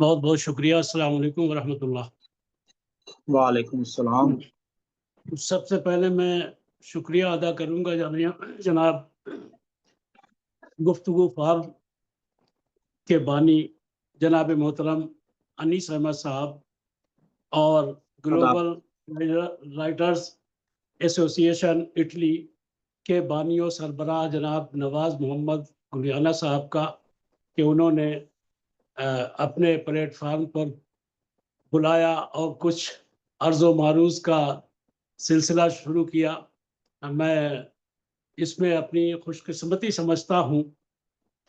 بہت بہت شکریہ. السلام علیکم ورحمۃ اللہ. وعلیکم السلام. سب سے پہلے میں شکریہ ادا کروں گا جناب گفتگو فارم کے بانی جناب محترم انیس احمد صاحب اور خدا گلوبل رائٹرز ایسوسی ایشن اٹلی کے بانی و سربراہ جناب نواز محمد گلیانہ صاحب کا کہ انہوں نے اپنے پلیٹ فارم پر بلایا اور کچھ عرض و معروض کا سلسلہ شروع کیا. میں اس میں اپنی خوش قسمتی سمجھتا ہوں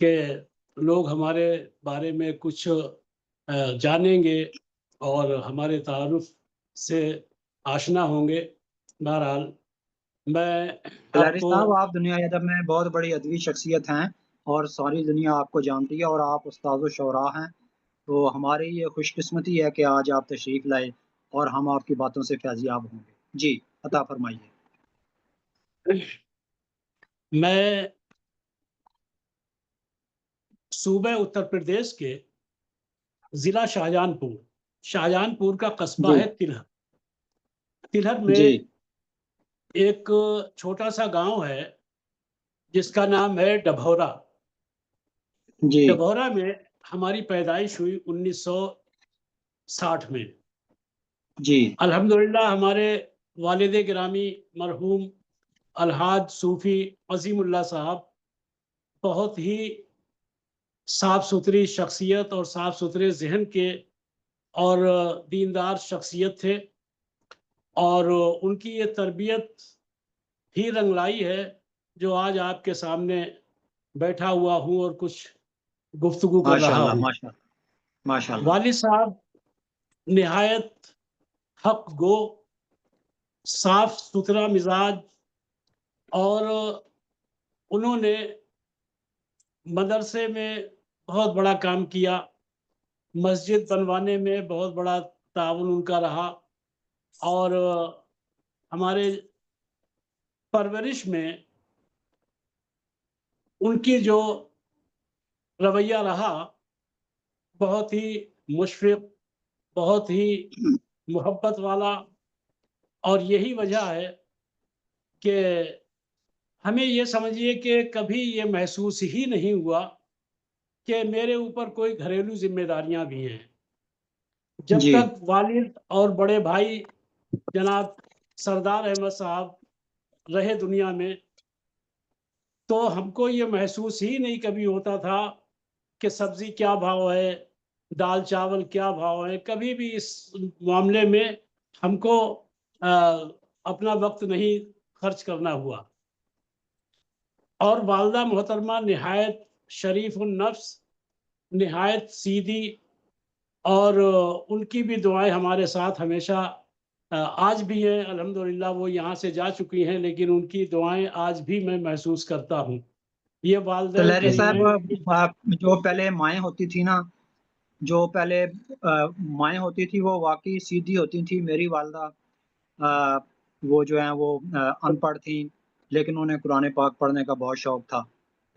کہ لوگ ہمارے بارے میں کچھ جانیں گے اور ہمارے تعارف سے آشنا ہوں گے. بہرحال میں آپ تلہری کو صاحب، آپ دنیا ادب میں بہت بڑی ادبی شخصیت ہیں اور ساری دنیا آپ کو جانتی ہے اور آپ استاد و شعراء ہیں، تو ہماری یہ خوش قسمتی ہے کہ آج آپ تشریف لائے اور ہم آپ کی باتوں سے فیضیاب ہوں گے. جی عطا فرمائیے. میں صوبہ اتر پردیش کے ضلع شاہجہان پور کا قصبہ جی ہے تلہر میں جی ایک چھوٹا سا گاؤں ہے جس کا نام ہے ڈبھورا. جی ڈبھورا میں ہماری پیدائش ہوئی 1960 میں. جی الحمدللہ ہمارے والد گرامی مرحوم الحاج صوفی عظیم اللہ صاحب بہت ہی صاف ستھری شخصیت اور صاف ستھرے ذہن کے اور دیندار شخصیت تھے، اور ان کی یہ تربیت ہی رنگ لائی ہے جو آج آپ کے سامنے بیٹھا ہوا ہوں اور کچھ گفتگو کر ماشاء رہا اللہ ہوں. ماشاء اللہ ماشاء اللہ. والد صاحب نہایت حق گو، صاف ستھرا مزاج، اور انہوں نے مدرسے میں بہت بڑا کام کیا، مسجد بنوانے میں بہت بڑا تعاون ان کا رہا، اور ہمارے پرورش میں ان کی جو رویہ رہا بہت ہی مشفق، بہت ہی محبت والا. اور یہی وجہ ہے کہ ہمیں یہ سمجھیے کہ کبھی یہ محسوس ہی نہیں ہوا کہ میرے اوپر کوئی گھریلو ذمہ داریاں بھی ہیں. جب جی تک والد اور بڑے بھائی جناب سردار احمد صاحب رہے دنیا میں تو ہم کو یہ محسوس ہی نہیں کبھی ہوتا تھا کہ سبزی کیا بھاؤ ہے، دال چاول کیا بھاؤ ہے. کبھی بھی اس معاملے میں ہم کو اپنا وقت نہیں خرچ کرنا ہوا. اور والدہ محترمہ نہایت شریف النفس، نہایت سیدھی، اور ان کی بھی دعائیں ہمارے ساتھ ہمیشہ آج بھی ہیں. الحمدللہ وہ یہاں سے جا چکی ہیں لیکن ان کی دعائیں آج بھی میں محسوس کرتا ہوں. یہ والدین تلہری کریمین صاحب، جو پہلے مائیں ہوتی تھی نا، جو پہلے مائیں ہوتی تھی وہ واقعی سیدھی ہوتی تھی. میری والدہ وہ جو ہیں وہ ان پڑھ تھیں، لیکن انہیں قرآن پاک پڑھنے کا بہت شوق تھا.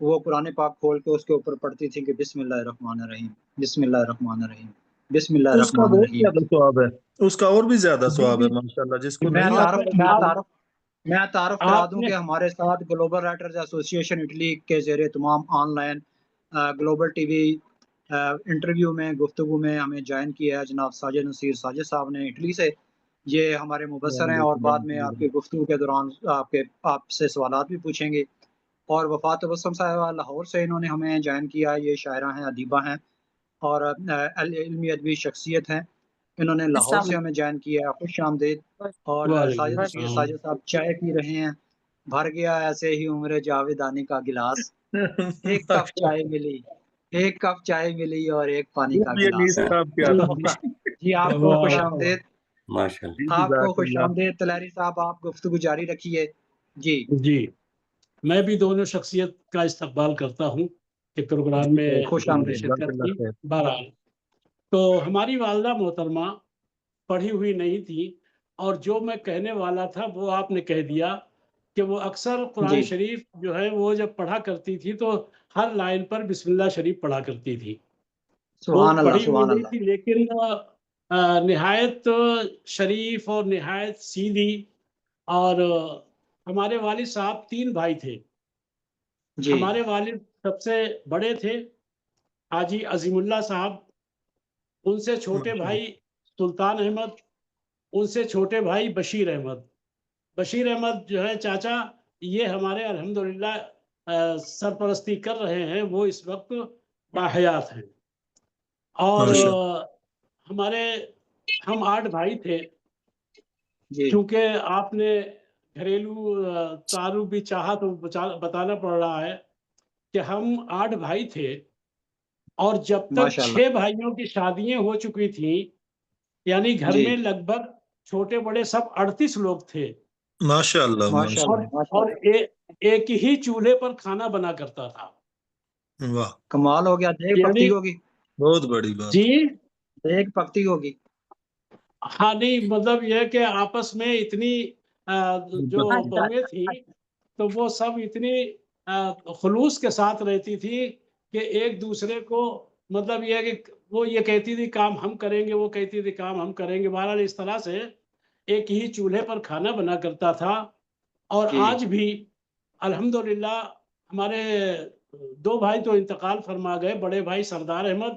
وہ قرآن پاک کھول کے اس کے اوپر پڑھتی تھی کہ بسم اللہ الرحمن الرحیم، بسم اللہ الرحمن الرحیم، بسم اللہ اس کا الرحمن بہت الرحیم. زیادہ ثواب ہے، اس کا اور بھی زیادہ جی ثواب جی ہے ماشاءاللہ. جس کو میں نہیں آپ آتا تعارف میں آپ تعارف میں تعارف کرا آپ دوں نے کہ ہمارے ساتھ گلوبل رائٹرز ایسوسی ایشن اٹلی کے زیر تمام on line global T V interview میں گفتگو میں ہمیں جوائن کیا ہے جناب ساجد نصیر ساجد صاحب نے اٹلی سے. یہ ہمارے مبصر ہیں اور بعد میں آپ کی گفتگو کے دوران آپ سے سوالات بھی پوچھیں گے. اور وفات تبسم صاحبہ لاہور سے انہوں نے ہمیں جوائن کیا. یہ شاعرہ ہیں، ادیبہ ہیں اور علمی ادبی شخصیت ہیں. انہوں نے لاہور سے ہمیں جوائن کیا. خوش آمدید. اور وعلیکم ساجد نصیر السلام. ساجد صاحب چائے پی رہے ہیں. بھر گیا ایسے ہی عمر جاویدانی کا گلاس، ایک کپ چائے ملی، ایک کپ چائے ملی اور ایک پانی کا یہ گلاس. نیز صاحب کیا جی تھا. جی آپ کو خوش آمدید. ماشاءاللہ. آپ کو جزاک خوش اللہ. آمدید. تلہری صاحب آپ گفتگو جاری رکھیے. جی جی میں بھی دونوں شخصیت کا استقبال کرتا ہوں کہ پروگرام میں خوش انہوں نے آمدید. جزاک شرکت اللہ کی. خیر. بہرحال تو ہماری والدہ محترمہ پڑھی ہوئی نہیں تھی، اور جو میں کہنے والا تھا وہ آپ نے کہہ دیا کہ وہ اکثر قرآن جی شریف جو ہے وہ جب پڑھا کرتی تھی تو ہر لائن پر بسم اللہ شریف پڑھا کرتی تھی. سبحان اللہ پڑھی ہوئی سبحان نہیں اللہ. تھی، لیکن نہایت شریف اور نہایت سیدھی. اور ہمارے والد صاحب 3 بھائی تھے. جی ہمارے والد سب سے بڑے تھے حاجی عظیم اللہ صاحب، ان سے چھوٹے ماشاء بھائی سلطان احمد، ان سے چھوٹے بھائی بشیر احمد. بشیر احمد جو ہے چاچا، یہ ہمارے الحمدللہ سرپرستی کر رہے ہیں، وہ اس وقت باحیات ہیں. اور ماشاء ہمارے ہم 8 بھائی تھے. جی چونکہ آپ نے گھریلو تعارف بھی چاہا تو بتانا پڑ رہا ہے کہ ہم 8 بھائی تھے، اور جب تک ماشاء اللہ 6 بھائیوں کی شادیاں ہو چکی تھیں، یعنی گھر جی میں لگ بھگ چھوٹے بڑے سب 38 لوگ تھے. ماشاء اللہ ماشاء ماشاء اور اللہ ماشاء اور اللہ. ایک ہی چولہے پر کھانا بنا کرتا تھا. اللہ، واہ، کمال ہو گیا. دیگ پکتی یعنی ہوگی. بہت بڑی بات. جی دیگ پکتی ہوگی. ہاں، نہیں مطلب یہ ہے کہ آپس میں اتنی جو بہویں تھیں تو وہ سب اتنی خلوص کے ساتھ رہتی تھی کہ ایک دوسرے کو مطلب یہ ہے کہ وہ یہ کہتی تھی کام ہم کریں گے، وہ کہتی تھی کام ہم کریں گے. بہرحال اس طرح سے ایک ہی چولہے پر کھانا بنا کرتا تھا. اور جی آج بھی الحمدللہ ہمارے 2 بھائی تو انتقال فرما گئے، بڑے بھائی سردار احمد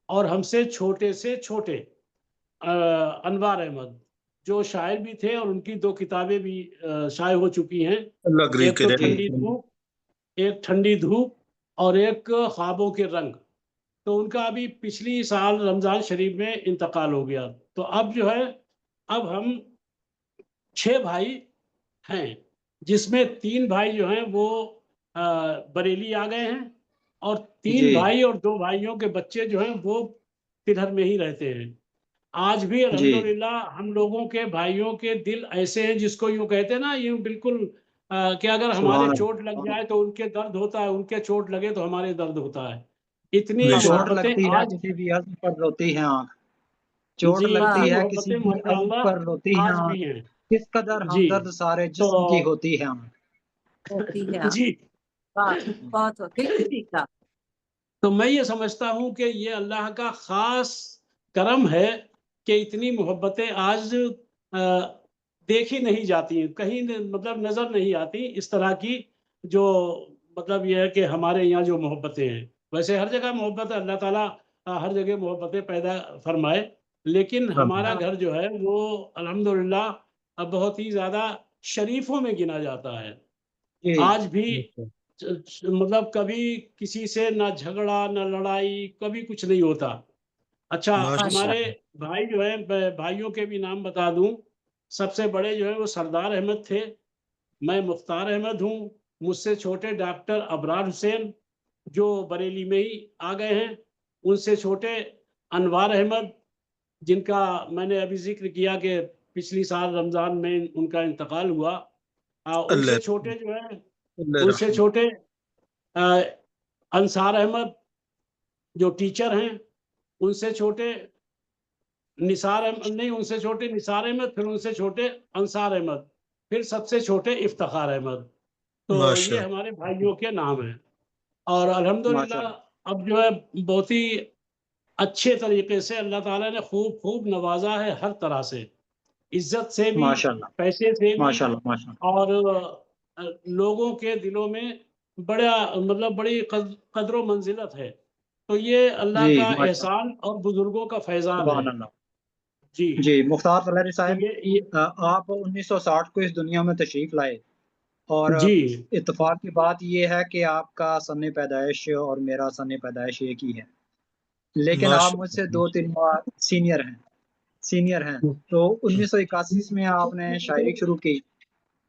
اور ہم سے چھوٹے انوار احمد، جو شاعر بھی تھے اور ان کی 2 کتابیں بھی شائع ہو چکی ہیں. اللہ گری ایک تو کرے. جی ٹھنڈی دھوپ اور ایک خوابوں کے رنگ. تو ان کا ابھی پچھلی سال رمضان شریف میں انتقال ہو گیا. تو اب جو ہے اب ہم 6 بھائی ہیں، جس میں 3 بھائی جو ہیں وہ بریلی آ گئے ہیں، اور 3 جی بھائی اور 2 بھائیوں کے بچے جو ہیں وہ تلہر میں ہی رہتے ہیں. آج بھی جی الحمدللہ ہم لوگوں کے بھائیوں کے دل ایسے ہیں جس کو یوں کہتے ہیں نا، یوں بالکل کہ اگر ہمارے سبحان چوٹ لگ اللہ. جائے تو ان کے درد ہوتا ہے، ان کے چوٹ لگے تو ہمارے درد ہوتا ہے. اتنی بے شک. چوٹ محبتیں لگتی ہے آج، کسی بھی عزم پر روتی ہے آنکھ. چوٹ جی اتنی لگتی ہے کسی محبتیں بھی عزم ماشاءاللہ پر روتی ہے آج بھی آنکھ. ہیں. کس قدر جی ہمدرد سارے تو جسم کی ہوتی ہے آنکھ. ہوتی ہے. جی بہت بالکل ٹھیک تھا. تو میں یہ سمجھتا ہوں کہ یہ اللہ کا خاص کرم ہے کہ اتنی محبتیں آج دیکھی نہیں جاتی، کہیں مطلب نظر نہیں آتی اس طرح کی، جو مطلب یہ ہے کہ ہمارے یہاں جو محبتیں ہیں. ویسے ہر جگہ محبت ہے، اللہ تعالیٰ ہر جگہ محبتیں پیدا فرمائے، لیکن ہمارا گھر جو ہے وہ الحمدللہ بہت ہی زیادہ شریفوں میں گنا جاتا ہے. جی آج بھی مطلب کبھی کسی سے نہ جھگڑا نہ لڑائی، کبھی کچھ نہیں ہوتا. اچھا، ماشاء ہمارے بھائی جو ہیں، بھائیوں کے بھی نام بتا دوں. سب سے بڑے جو ہیں وہ سردار احمد تھے، میں مختار احمد ہوں. مجھ سے چھوٹے ڈاکٹر ابرار حسین جو بریلی میں ہی آ گئے ہیں. ان سے چھوٹے انوار احمد، جن کا میں نے ابھی ذکر کیا کہ پچھلی سال رمضان میں ان کا انتقال ہوا. ان سے اللہ چھوٹے جو ہیں، اللہ ان سے رحم. چھوٹے انصار احمد جو ٹیچر ہیں. ان سے چھوٹے نثار احمد، نہیں ان سے چھوٹے نثار احمد، پھر ان سے چھوٹے انصار احمد، پھر سب سے چھوٹے افتخار احمد. تو یہ ماشاء ہمارے بھائیوں کے نام ہیں. اور ماشاء الحمدللہ اللہ اب جو ہے بہت ہی اچھے طریقے سے اللہ تعالیٰ نے خوب نوازا ہے، ہر طرح سے، عزت سے بھی، ماشاء اللہ پیسے سے بھی، ماشاء اللہ ماشاء اور لوگوں کے دلوں میں بڑا مطلب بڑی قدر و منزلت ہے. تو یہ اللہ. اللہ جی کا ماشاء اللہ. احسان اور بزرگوں کا فیضان ہے. سبحان اللہ. جی جی مختار طلحری تو صاحب، آپ 1960 کو اس دنیا میں تشریف لائے، اور جی اتفاق کی بات یہ ہے کہ آپ کا سن پیدائش اور میرا سن پیدائش ایک ہی ہے، لیکن آپ مجھ سے 2-3 بار سینئر ہیں. تو 1981 میں آپ نے شاعری شروع کی.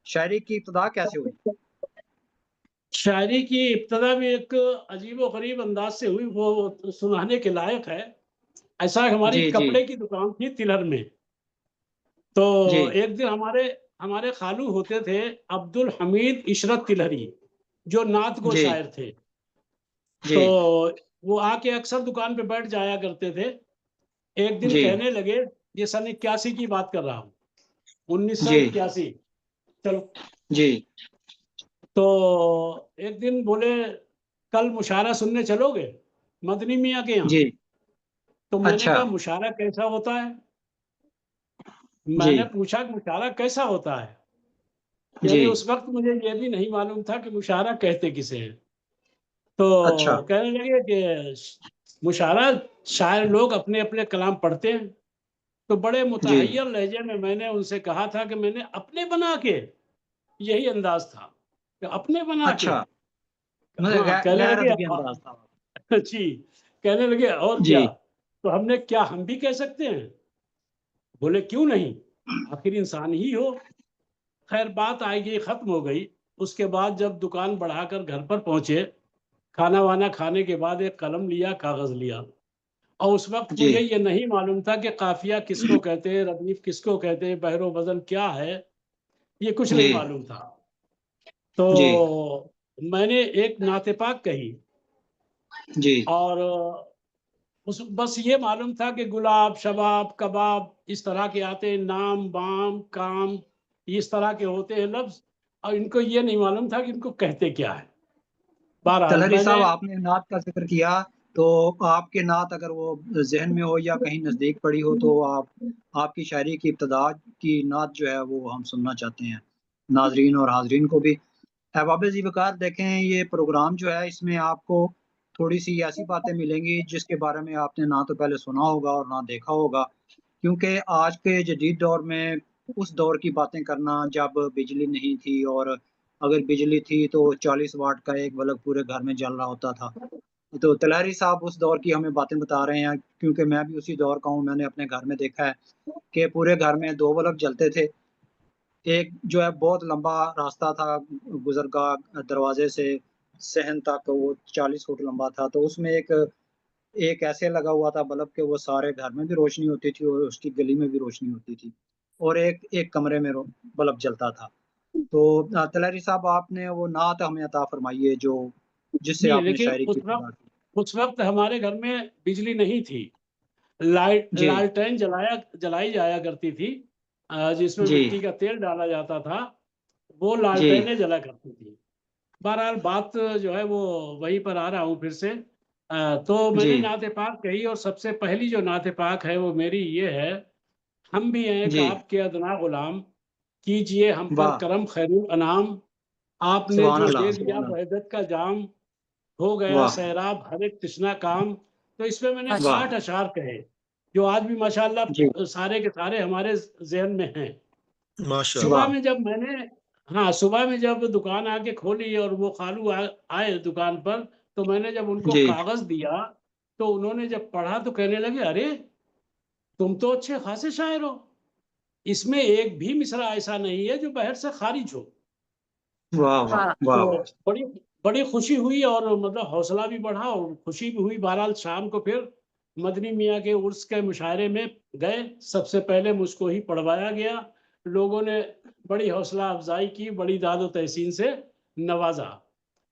شاعری کی ابتدا کیسے ہوئی؟ شاعری کی ابتدا بھی ایک عجیب و غریب انداز سے ہوئی، وہ سنانے کے لائق ہے. ایسا ہماری جی جی کپڑے کی دکان تھی تلہر میں. تو جی ایک دن ہمارے خالو ہوتے تھے عبد الحمید عشرت تلہری، جو نعت گو جی شاعر تھے. جی تو وہ آ کے اکثر دکان پہ بیٹھ جایا کرتے تھے. ایک دن جی کہنے لگے، یہ سن 81 کی بات کر رہا ہوں، جی 1981. چلو، جی تو ایک دن بولے کل مشاعرہ سننے چلو گے مدنی میاں کے یہاں؟ جی تو میں نے اچھا کہا مشاعرہ کیسا ہوتا ہے؟ میں جی نے پوچھا کہ مشاعرہ کیسا ہوتا ہے؟ جی یعنی اس وقت مجھے یہ بھی نہیں معلوم تھا کہ مشاعرہ کہتے کسے ہیں. تو اچھا کہنے لگے کہ مشاعرہ شاعر لوگ اپنے اپنے کلام پڑھتے ہیں. تو بڑے جی متحیر لہجے میں نے ان سے کہا تھا کہ میں نے اپنے بنا کے، یہی انداز تھا کہ اپنے بنا کے. اچھا مطلب ہاں کہنے غیر لگے ادبی انداز تھا. جی کہنے لگے اور جی کیا؟ تو ہم نے کیا ہم بھی کہہ سکتے ہیں؟ بولے کیوں نہیں، آخر انسان ہی ہو. خیر بات آئے گی ختم ہو گئی. اس کے بعد جب دکان بڑھا کر گھر پر پہنچے، کھانا وانا کھانے کے بعد ایک قلم لیا، کاغذ لیا، اور اس وقت جی مجھے یہ نہیں معلوم تھا کہ قافیہ کس کو کہتے ہیں، ردیف کس کو کہتے ہیں، بحر و وزن کیا ہے، یہ کچھ جی نہیں معلوم تھا. تو جی میں نے ایک نعت پاک کہی، جی اور بس یہ معلوم تھا کہ گلاب، شباب، کباب اس طرح کے آتے ہیں، نام، بام، کام اس طرح کے ہوتے ہیں لفظ، اور ان کو یہ نہیں معلوم تھا کہ ان کو کہتے کیا ہے. بہرحال تلہری میں نے صاحب آپ نے نعت کا ذکر کیا، تو آپ کے نعت اگر وہ ذہن میں ہو یا کہیں نزدیک پڑی ہو تو آپ کی شاعری کی ابتدا کی نعت جو ہے وہ ہم سننا چاہتے ہیں، ناظرین اور حاضرین کو بھی. احباب ذی وقار دیکھیں، یہ پروگرام جو ہے اس میں آپ کو تھوڑی سی ایسی باتیں ملیں گی جس کے بارے میں آپ نے نہ تو پہلے سنا ہوگا اور نہ دیکھا ہوگا، کیونکہ آج کے جدید دور میں اس دور کی باتیں کرنا جب بجلی نہیں تھی، اور اگر بجلی تھی تو 40 واٹ کا ایک بلب پورے گھر میں جل رہا ہوتا تھا. تو تلہری صاحب اس دور کی ہمیں باتیں بتا رہے ہیں، کیونکہ میں بھی اسی دور کا ہوں. میں نے اپنے گھر میں دیکھا ہے کہ پورے گھر میں 2 بلب جلتے تھے. ایک جو ہے بہت لمبا راستہ تھا گزرگاہ دروازے سے صحن تک، وہ 40 فٹ لمبا تھا. تو اس میں ایک ایسے لگا ہوا تھا بلب کہ وہ سارے گھر میں بھی روشنی ہوتی تھی اور اس کی گلی میں بھی روشنی ہوتی تھی، اور ایک کمرے میں بلب جلتا تھا. تو تلہری صاحب آپ نے وہ نعت ہمیں عطا فرمائیے جو جس سے جی، آپ نے لیکن شاعری کی ابتدا کی. اس وقت ہمارے گھر میں بجلی نہیں تھی. جی لالٹین جلائی جایا کرتی تھی، جس میں جی مٹی کا تیل ڈالا جاتا تھا، وہ جی لالٹینیں جلا کرتی تھی. بہرحال بات جو ہے وہ وہیں پر آ رہا ہوں پھر سے. تو میں جی نے نعت پاک کہی، اور سب سے پہلی جو نعت پاک ہے وہ میری یہ ہے: ہم بھی ہیں کہ جی آپ کے ادنا غلام، کیجئے ہم پر واہ، کرم خیر الانام. آپ نے سبحان جو اللہ دے دیا سبحان اللہ، وحدت کا جام، ہو گیا واہ سیراب ہر ایک تشنا کام. تو اس میں نے واہ 8 اشعار کہے جو آج بھی جی ماشاءاللہ سارے کے سارے ہمارے ذہن میں ہیں. ماشاء صبح اللہ. واہ میں جب میں نے صبح میں جب دکان آ کے کھولی اور وہ خالو آئے دکان پر، تو میں نے جب ان کو جی کاغذ دیا تو انہوں نے جب پڑھا تو کہنے لگے ارے تم تو اچھے خاصے شاعر ہو، اس میں ایک بھی مصرع ایسا نہیں ہے جو بحر سے خارج ہو. واہ واہ واہ واہ تو واہ بڑی بڑی خوشی ہوئی، اور مطلب حوصلہ بھی بڑھا اور خوشی بھی ہوئی. بہرحال شام کو پھر مدنی میاں کے عرس کے مشاعرے میں گئے. سب سے پہلے مجھ کو ہی پڑھوایا گیا. لوگوں نے بڑی حوصلہ افزائی کی، بڑی داد و تحسین سے نوازا.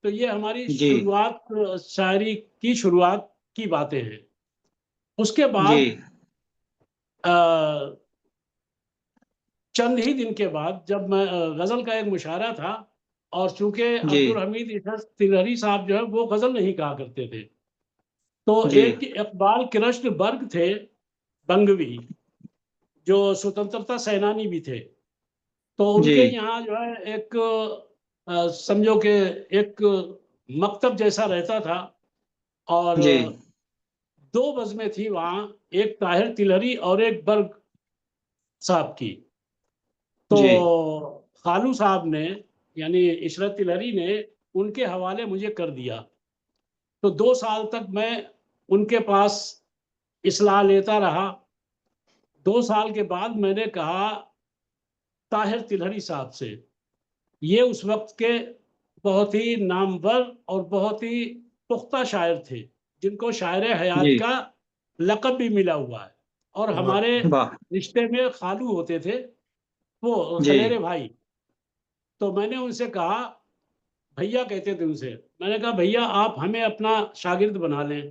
تو یہ ہماری جی شروعات، شاعری کی شروعات کی باتیں ہیں. اس کے جی بعد چند ہی دن کے بعد جب میں غزل کا ایک مشاعرہ تھا، اور چونکہ جی عبدالحمید تلہری صاحب جو ہے وہ غزل نہیں کہا کرتے تھے، تو جی ایک اقبال کرشن برگ تھے بنگوی، جو سوتنترتا سینانی بھی تھے. تو ان جی کے یہاں جو ہے ایک سمجھو کہ ایک مکتب جیسا رہتا تھا، اور جی 2 بزمیں تھی وہاں، ایک طاہر تلہری اور ایک برگ صاحب کی. تو جی خالو صاحب نے یعنی عشرت تلہری نے ان کے حوالے مجھے کر دیا. تو 2 سال تک میں ان کے پاس اصلاح لیتا رہا. 2 سال کے بعد میں نے کہا طاہر تلہری صاحب سے، یہ اس وقت کے بہت ہی نامور اور بہت ہی پختہ شاعر تھے، جن کو شاعر جی حیات کا لقب بھی ملا ہوا ہے، اور ہمارے واہ رشتے میں خالو ہوتے تھے وہ جی خلیرے بھائی. تو میں نے ان سے کہا، بھیا کہتے تھے ان سے، میں نے کہا بھیا آپ ہمیں اپنا شاگرد بنا لیں.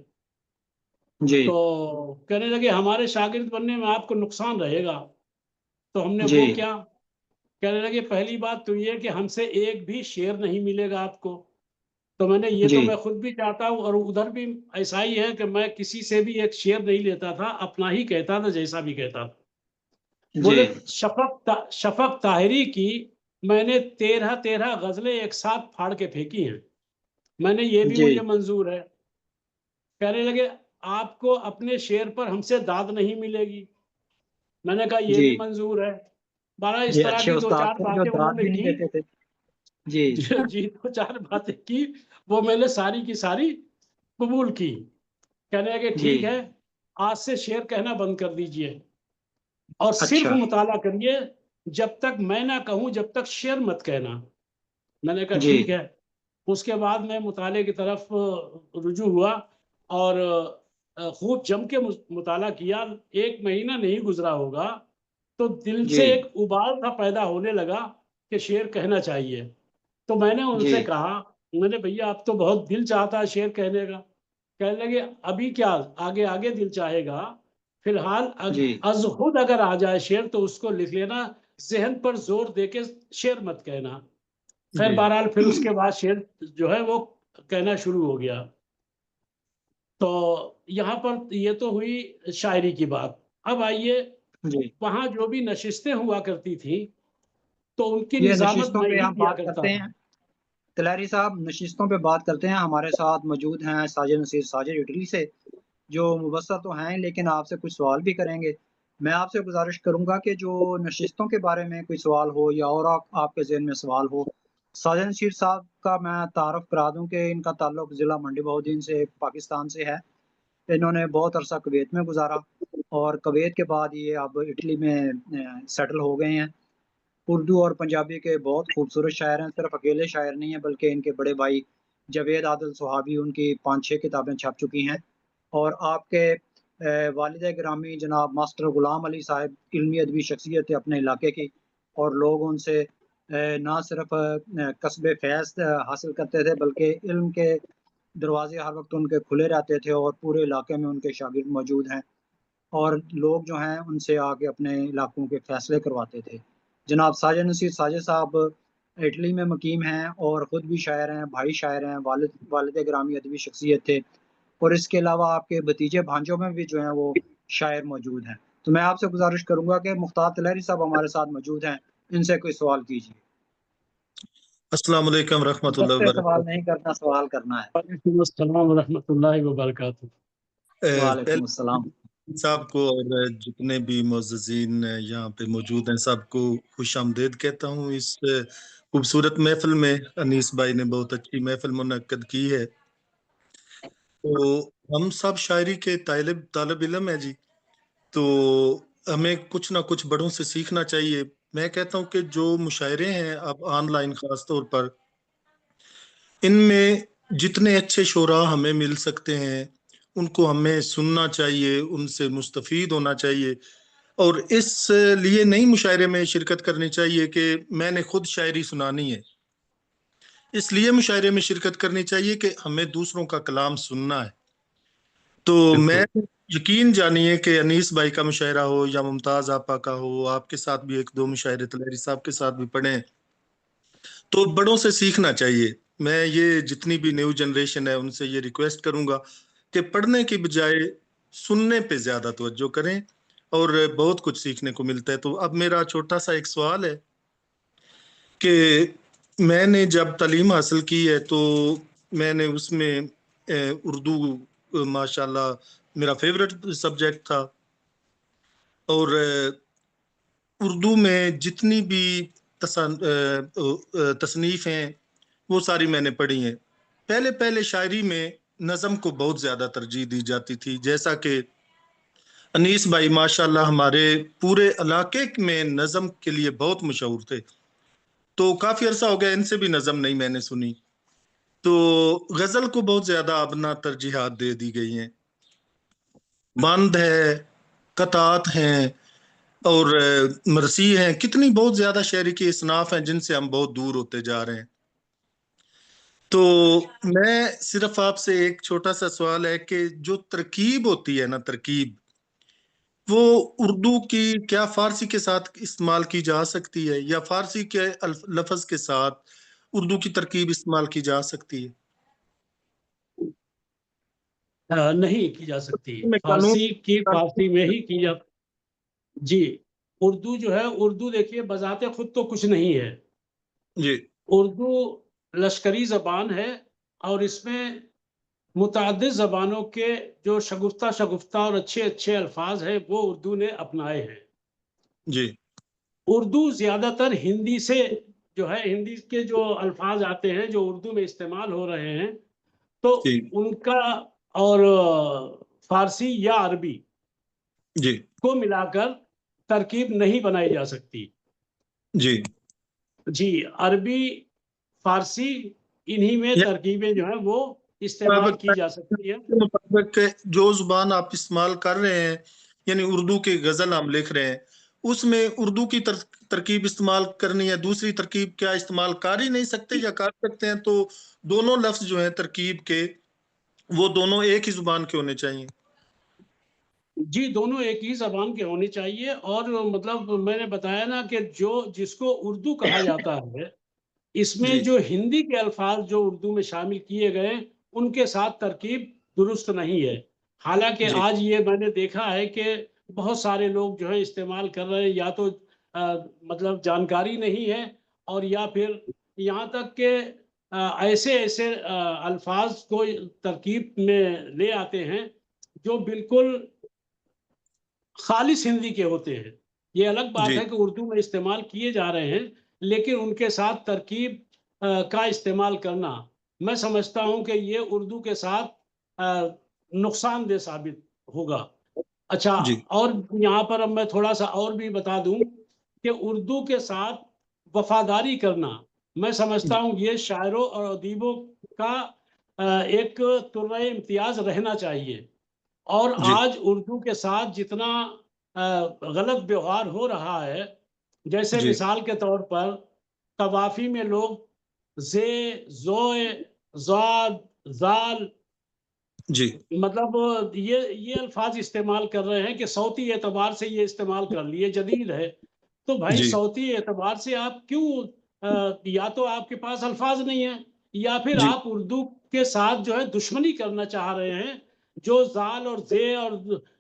جی تو کہنے لگے ہمارے شاگرد بننے میں آپ کو نقصان رہے گا. تو ہم نے جی وہ کیا؟ کہنے لگے پہلی بات تو یہ کہ ہم سے ایک بھی شعر نہیں ملے گا آپ کو. تو میں نے یہ جی تو میں خود بھی چاہتا ہوں، اور ادھر بھی ایسا ہی ہے کہ میں کسی سے بھی ایک شعر نہیں لیتا تھا، اپنا ہی کہتا تھا جیسا بھی کہتا تھا۔ بولے جی شفق طاہری کی میں نے 13 غزلیں ایک ساتھ پھاڑ کے پھینکی ہیں، میں نے یہ بھی جی مجھے منظور ہے۔ کہنے لگے آپ کو اپنے شعر پر ہم سے داد نہیں ملے گی، میں نے کہا یہ جی بھی منظور ہے۔ بارہ اس جی طرح اچھے کی دو استاد چار تھے جو باتیں انہوں داد نے بھی نہیں کی، دیتے تھے۔ جی جی دو چار باتیں کی، وہ میں نے ساری کی ساری قبول کی۔ کہنے لگے جی ٹھیک ہے، آج سے شعر کہنا بند کر دیجئے اور صرف اچھا مطالعہ کریے، جب تک میں نہ کہوں جب تک شعر مت کہنا۔ میں نے کہا جی ٹھیک ہے۔ اس کے بعد میں مطالعے کی طرف رجوع ہوا اور خوب جم کے مطالعہ کیا۔ 1 مہینہ نہیں گزرا ہوگا تو دل جی سے ایک ابال سا پیدا ہونے لگا کہ شعر کہنا چاہیے۔ تو میں نے ان جی سے کہا، میں نے بھیا اب تو بہت دل چاہتا ہے شعر کہنے کا۔ کہنے لگے ابھی کیا، آگے آگے دل چاہے گا، فی الحال جی از خود اگر آ جائے شعر تو اس کو لکھ لینا، ذہن پر زور دے کے شعر مت کہنا۔ خیر جی بہرحال پھر اس کے بعد شعر جو ہے وہ کہنا شروع ہو گیا۔ تو یہاں پر یہ تو ہوئی شاعری کی بات۔ اب آئیے، جی وہاں جو بھی نشستیں ہوا کرتی تھیں تو ان کی یہ نظامت نشستوں میں پہ ہی ہم کیا بات کرتا کرتے تھا۔ ہیں، تلہری صاحب نشستوں پہ بات کرتے ہیں۔ ہمارے ساتھ موجود ہیں ساجد نصیر ساجد اٹلی سے، جو مبصر تو ہیں لیکن آپ سے کچھ سوال بھی کریں گے۔ میں آپ سے گزارش کروں گا کہ جو نشستوں کے بارے میں کوئی سوال ہو یا اور آپ کے ذہن میں سوال ہو۔ ساجد نصیر صاحب کا میں تعارف کرا دوں کہ ان کا تعلق ضلع منڈی بہودین سے پاکستان سے ہے۔ انہوں نے بہت عرصہ کویت میں گزارا اور کویت کے بعد یہ اب اٹلی میں سیٹل ہو گئے ہیں۔ اردو اور پنجابی کے بہت خوبصورت شاعر ہیں، صرف اکیلے شاعر نہیں ہیں بلکہ ان کے بڑے بھائی جاوید عادل صحابی، ان کی 5-6 کتابیں چھپ چکی ہیں۔ اور آپ کے والد گرامی جناب ماسٹر غلام علی صاحب علمی ادبی شخصیت تھے اپنے علاقے کی، اور لوگ ان سے نہ صرف کسب فیض حاصل کرتے تھے بلکہ علم کے دروازے ہر وقت ان کے کھلے رہتے تھے، اور پورے علاقے میں ان کے شاگرد موجود ہیں، اور لوگ جو ہیں ان سے آ کے اپنے علاقوں کے فیصلے کرواتے تھے۔ جناب ساجد نصیر ساجد صاحب اٹلی میں مقیم ہیں اور خود بھی شاعر ہیں، بھائی شاعر ہیں، والد گرامی ادبی شخصیت تھے، اور اس کے علاوہ آپ کے بھتیجے بھانجوں میں بھی جو ہیں وہ شاعر موجود ہیں۔ تو میں آپ سے گزارش کروں گا کہ مختار تلہری صاحب ہمارے ساتھ موجود ہیں، ان سے کوئی سوال کیجیے۔ السلام علیکم رحمۃ اللہ دس سے سوال وبرکاتہ۔ نہیں کرنا، سوال کرنا ہے۔ وعلیکم السلام ورحمۃ اللہ وبرکاتہ۔ وعلیکم پہلے السلام۔ صاحب کو اور جتنے بھی معززین یہاں پہ موجود ہیں سب کو خوش آمدید کہتا ہوں اس خوبصورت محفل میں۔ انیس بھائی نے بہت اچھی محفل منعقد کی ہے۔ تو ہم سب شاعری کے طالب علم ہیں جی، تو ہمیں کچھ نہ کچھ بڑوں سے سیکھنا چاہیے۔ میں کہتا ہوں کہ جو مشاعرے ہیں اب آن لائن خاص طور پر، ان میں جتنے اچھے شعراء ہمیں مل سکتے ہیں ان کو ہمیں سننا چاہیے، ان سے مستفید ہونا چاہیے، اور اس لیے نئی مشاعرے میں شرکت کرنی چاہیے کہ میں نے خود شاعری سنانی ہے۔ اس لیے مشاعرے میں شرکت کرنی چاہیے کہ ہمیں دوسروں کا کلام سننا ہے۔ تو میں یقین جانیے کہ انیس بھائی کا مشاعرہ ہو یا ممتاز آپا کا ہو، آپ کے ساتھ بھی 1-2 مشاعرے تلہری صاحب کے ساتھ بھی پڑھیں، تو بڑوں سے سیکھنا چاہیے۔ میں یہ جتنی بھی نیو جنریشن ہے ان سے یہ ریکویسٹ کروں گا کہ پڑھنے کی بجائے سننے پہ زیادہ توجہ کریں، اور بہت کچھ سیکھنے کو ملتا ہے۔ تو اب میرا چھوٹا سا ایک سوال ہے کہ میں نے جب تعلیم حاصل کی ہے تو میں نے اس میں اردو ماشاءاللہ میرا فیوریٹ سبجیکٹ تھا، اور اردو میں جتنی بھی تصنیف ہیں وہ ساری میں نے پڑھی ہیں۔ پہلے شاعری میں نظم کو بہت زیادہ ترجیح دی جاتی تھی، جیسا کہ انیس بھائی ماشاءاللہ ہمارے پورے علاقے میں نظم کے لیے بہت مشہور تھے، تو کافی عرصہ ہو گیا ان سے بھی نظم نہیں میں نے سنی۔ تو غزل کو بہت زیادہ ابنا ترجیحات دے دی گئی ہیں، بند ہے، قطعات ہیں، اور مرثی ہیں، کتنی بہت زیادہ شاعری کی اصناف ہیں جن سے ہم بہت دور ہوتے جا رہے ہیں۔ تو میں صرف آپ سے ایک چھوٹا سا سوال ہے کہ جو ترکیب ہوتی ہے نا، ترکیب وہ اردو کی کیا فارسی کے ساتھ استعمال کی جا سکتی ہے، یا فارسی کے لفظ کے ساتھ اردو کی ترکیب استعمال کی جا سکتی ہے؟ نہیں کی جا سکتی، میں قانون فارسی کی فارسی میں ہی کی جا جی اردو جو ہے، اردو دیکھیے بذات خود تو کچھ نہیں ہے، جی اردو لشکری زبان ہے اور اس میں متعدد زبانوں کے جو شگفتہ اور اچھے اچھے الفاظ ہیں وہ اردو نے اپنائے ہیں۔ جی اردو زیادہ تر ہندی سے جو ہے، ہندی کے جو الفاظ آتے ہیں جو اردو میں استعمال ہو رہے ہیں تو جی ان کا اور فارسی یا عربی جی کو ملا کر ترکیب نہیں بنائی جا سکتی۔ جی جی عربی فارسی انہی میں ترکیبیں جو ہیں وہ استعمال کی جا سکتی ہیں۔ کے مطابق جو زبان آپ استعمال کر رہے ہیں، یعنی اردو کی غزل ہم لکھ رہے ہیں، اس میں اردو کی ترکیب استعمال کرنی ہے، دوسری ترکیب کیا استعمال کر ہی نہیں سکتے یا کر سکتے ہیں؟ تو دونوں لفظ جو ہیں ترکیب کے وہ دونوں ایک ہی زبان کے ہونے چاہیے۔ جی دونوں ایک ہی زبان کے ہونے چاہیے، اور مطلب میں نے بتایا نا کہ جس کو اردو کہا جاتا ہے، اس میں جی جو ہندی کے الفاظ جو اردو میں شامل کیے گئے ان کے ساتھ ترکیب درست نہیں ہے۔ حالانکہ جی آج یہ میں نے دیکھا ہے کہ بہت سارے لوگ جو ہے استعمال کر رہے ہیں، یا تو مطلب جانکاری نہیں ہے، اور یا پھر یہاں تک کہ ایسے الفاظ کو ترکیب میں لے آتے ہیں جو بالکل خالص ہندی کے ہوتے ہیں۔ یہ الگ بات جی ہے کہ اردو میں استعمال کیے جا رہے ہیں، لیکن ان کے ساتھ ترکیب کا استعمال کرنا میں سمجھتا ہوں کہ یہ اردو کے ساتھ نقصان دہ ثابت ہوگا۔ اچھا، جی اور یہاں پر اب میں تھوڑا سا اور بھی بتا دوں کہ اردو کے ساتھ وفاداری کرنا، میں سمجھتا ہوں یہ شاعروں اور ادیبوں کا ایک طرۂ امتیاز رہنا چاہیے۔ اور جی آج اردو کے ساتھ جتنا غلط ویوہار ہو رہا ہے، جیسے جی مثال کے طور پر قوافی میں لوگ زے، زوئے، زاد، زال، جی مطلب یہ الفاظ استعمال کر رہے ہیں کہ صوتی اعتبار سے یہ استعمال کر لیے، جدید ہے۔ تو بھائی جی صوتی اعتبار سے آپ کیوں یا تو آپ کے پاس الفاظ نہیں ہیں، یا پھر جی آپ اردو کے ساتھ جو ہے دشمنی کرنا چاہ رہے ہیں، جو زال اور زے اور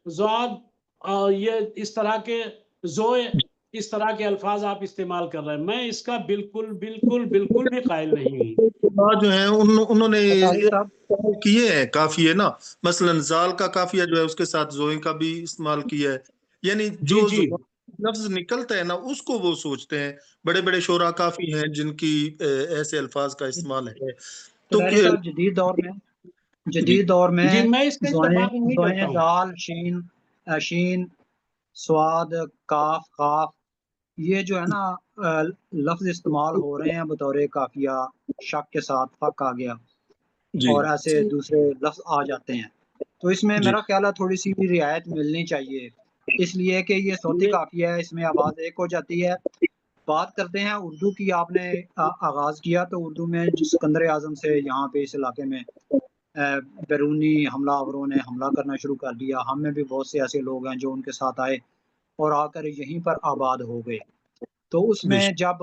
زواد یہ اس طرح کے زوئے، اس طرح کے الفاظ آپ استعمال کر رہے ہیں، میں اس کا بالکل بالکل بالکل بھی قائل نہیں ہوں۔ جو ہیں انہوں نے اطاری صاحب کیے ہیں کافی ہے نا، مثلا زال کا کافیہ جو ہے اس کے ساتھ زوئیں کا بھی استعمال کیا ہے، یعنی جی جو جی لفظ نکلتا ہے نا اس کو وہ سوچتے ہیں۔ بڑے بڑے شعراء کافی ہیں جن کی ایسے الفاظ کا استعمال ہے۔ تو اطاری صاحب جی جدید دور میں جی میں اس کا اتفاق نہیں کرتا ہوں۔ دال، شین، سواد، کاف، قاف، یہ جو ہے نا لفظ استعمال ہو رہے ہیں بطور کافیہ، شک کے ساتھ فق آ گیا جی اور ایسے دوسرے لفظ آ جاتے ہیں، تو اس میں جی میرا خیال ہے تھوڑی سی بھی رعایت ملنی چاہیے، اس لیے کہ یہ صوتی کافیہ ہے، اس میں آواز ایک ہو جاتی ہے۔ بات کرتے ہیں اردو کی، آپ نے آغاز کیا تو اردو میں سکندر اعظم سے یہاں پہ اس علاقے میں بیرونی حملہ آوروں نے حملہ کرنا شروع کر دیا، ہم میں بھی بہت سے ایسے لوگ ہیں جو ان کے ساتھ آئے اور آ کر یہیں پر آباد ہو گئے۔ تو اس بے میں شک،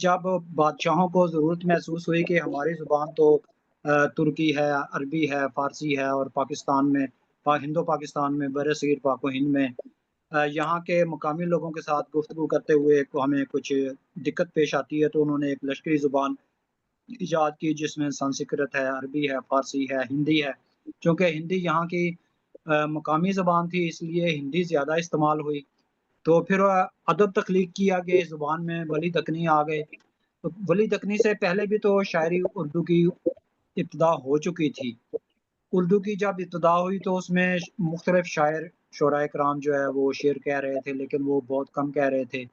جب بادشاہوں کو ضرورت محسوس ہوئی کہ ہماری زبان تو ترکی ہے، عربی ہے، فارسی ہے، اور پاکستان میں ہندو پاکستان میں برصغیر پاک و ہند میں یہاں کے مقامی لوگوں کے ساتھ گفتگو کرتے ہوئے ہمیں کچھ دقت پیش آتی ہے، تو انہوں نے ایک لشکری زبان ایجاد کی جس میں سنسکرت ہے، عربی ہے، فارسی ہے، ہندی ہے۔ چونکہ ہندی یہاں کی مقامی زبان تھی اس لیے ہندی زیادہ استعمال ہوئی، تو پھر ادب تخلیق کیا کہ زبان میں ولی دکنی آ گئے۔ تو ولی دکنی سے پہلے بھی تو شاعری اردو کی ابتدا ہو چکی تھی۔ اردو کی جب ابتدا ہوئی تو اس میں مختلف شعراء کرام جو ہے وہ شعر کہہ رہے تھے، لیکن وہ بہت کم کہہ رہے تھے۔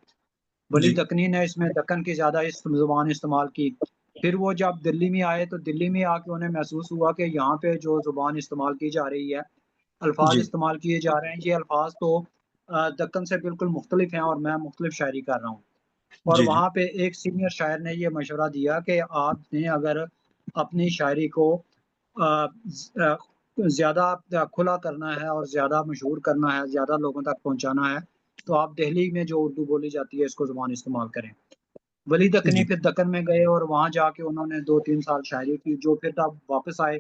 ولی جی دکنی نے اس میں دکن کی زیادہ زبان استعمال کی۔ پھر وہ جب دلی میں آئے تو دلی میں آ کے انہیں محسوس ہوا کہ یہاں پہ جو زبان استعمال کی جا رہی ہے، الفاظ جی استعمال کیے جا رہے ہیں، یہ الفاظ تو دکن سے بالکل مختلف ہیں اور میں مختلف شاعری کر رہا ہوں۔ اور جی جی وہاں پہ ایک سینئر شاعر نے یہ مشورہ دیا کہ آپ نے اگر اپنی شاعری کو زیادہ کھلا کرنا ہے اور زیادہ مشہور کرنا ہے، زیادہ لوگوں تک پہنچانا ہے، تو آپ دہلی میں جو اردو بولی جاتی ہے اس کو زبان استعمال کریں۔ ولی دکنی جی پھر دکن میں گئے اور وہاں جا کے انہوں نے 2-3 سال شاعری کی، جو پھر تب واپس آئے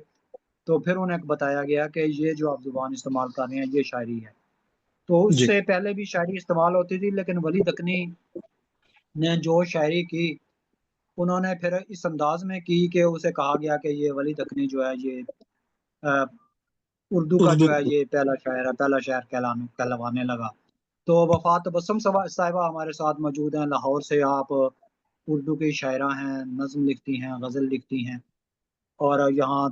تو پھر انہیں بتایا گیا کہ یہ جو آپ زبان استعمال کر رہے ہیں یہ شاعری ہے. تو اس جی سے پہلے بھی شاعری استعمال ہوتی تھی، لیکن ولی دکنی نے جو شاعری کی انہوں نے پھر اس انداز میں کی کہ اسے کہا گیا کہ یہ ولی دکنی جو ہے یہ اردو کا اردو جو ہے یہ پہلا شاعر ہے، پہلا شاعر کہلوانے لگا. تو وفات تبسم صاحبہ ہمارے ساتھ موجود ہیں لاہور سے. آپ اردو کی شاعرہ ہیں، نظم لکھتی ہیں، غزل لکھتی ہیں، اور یہاں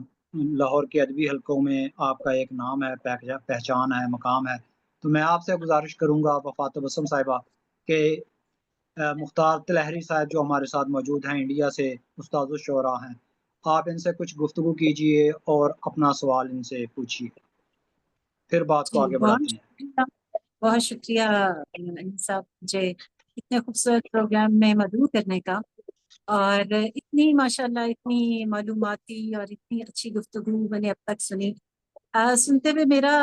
لاہور کے ادبی حلقوں میں آپ کا ایک نام ہے، پہچان ہے، مقام ہے. تو میں آپ سے گزارش کروں گا وفات تبسم صاحبہ کہ مختار تلہری صاحب جو ہمارے ساتھ موجود ہیں انڈیا سے، استاد الشعراء ہیں، آپ ان سے کچھ گفتگو کیجئے اور اپنا سوال ان سے پوچھیے، پھر بات کو جی آگے بڑھاتے ہیں. بہت شکریہ انیس صاحب، مجھے اتنے خوبصورت پروگرام میں مدعو کرنے کا، اور اتنی ماشاءاللہ اتنی معلوماتی اور اتنی اچھی گفتگو میں نے اب تک سنی. سنتے ہوئے میرا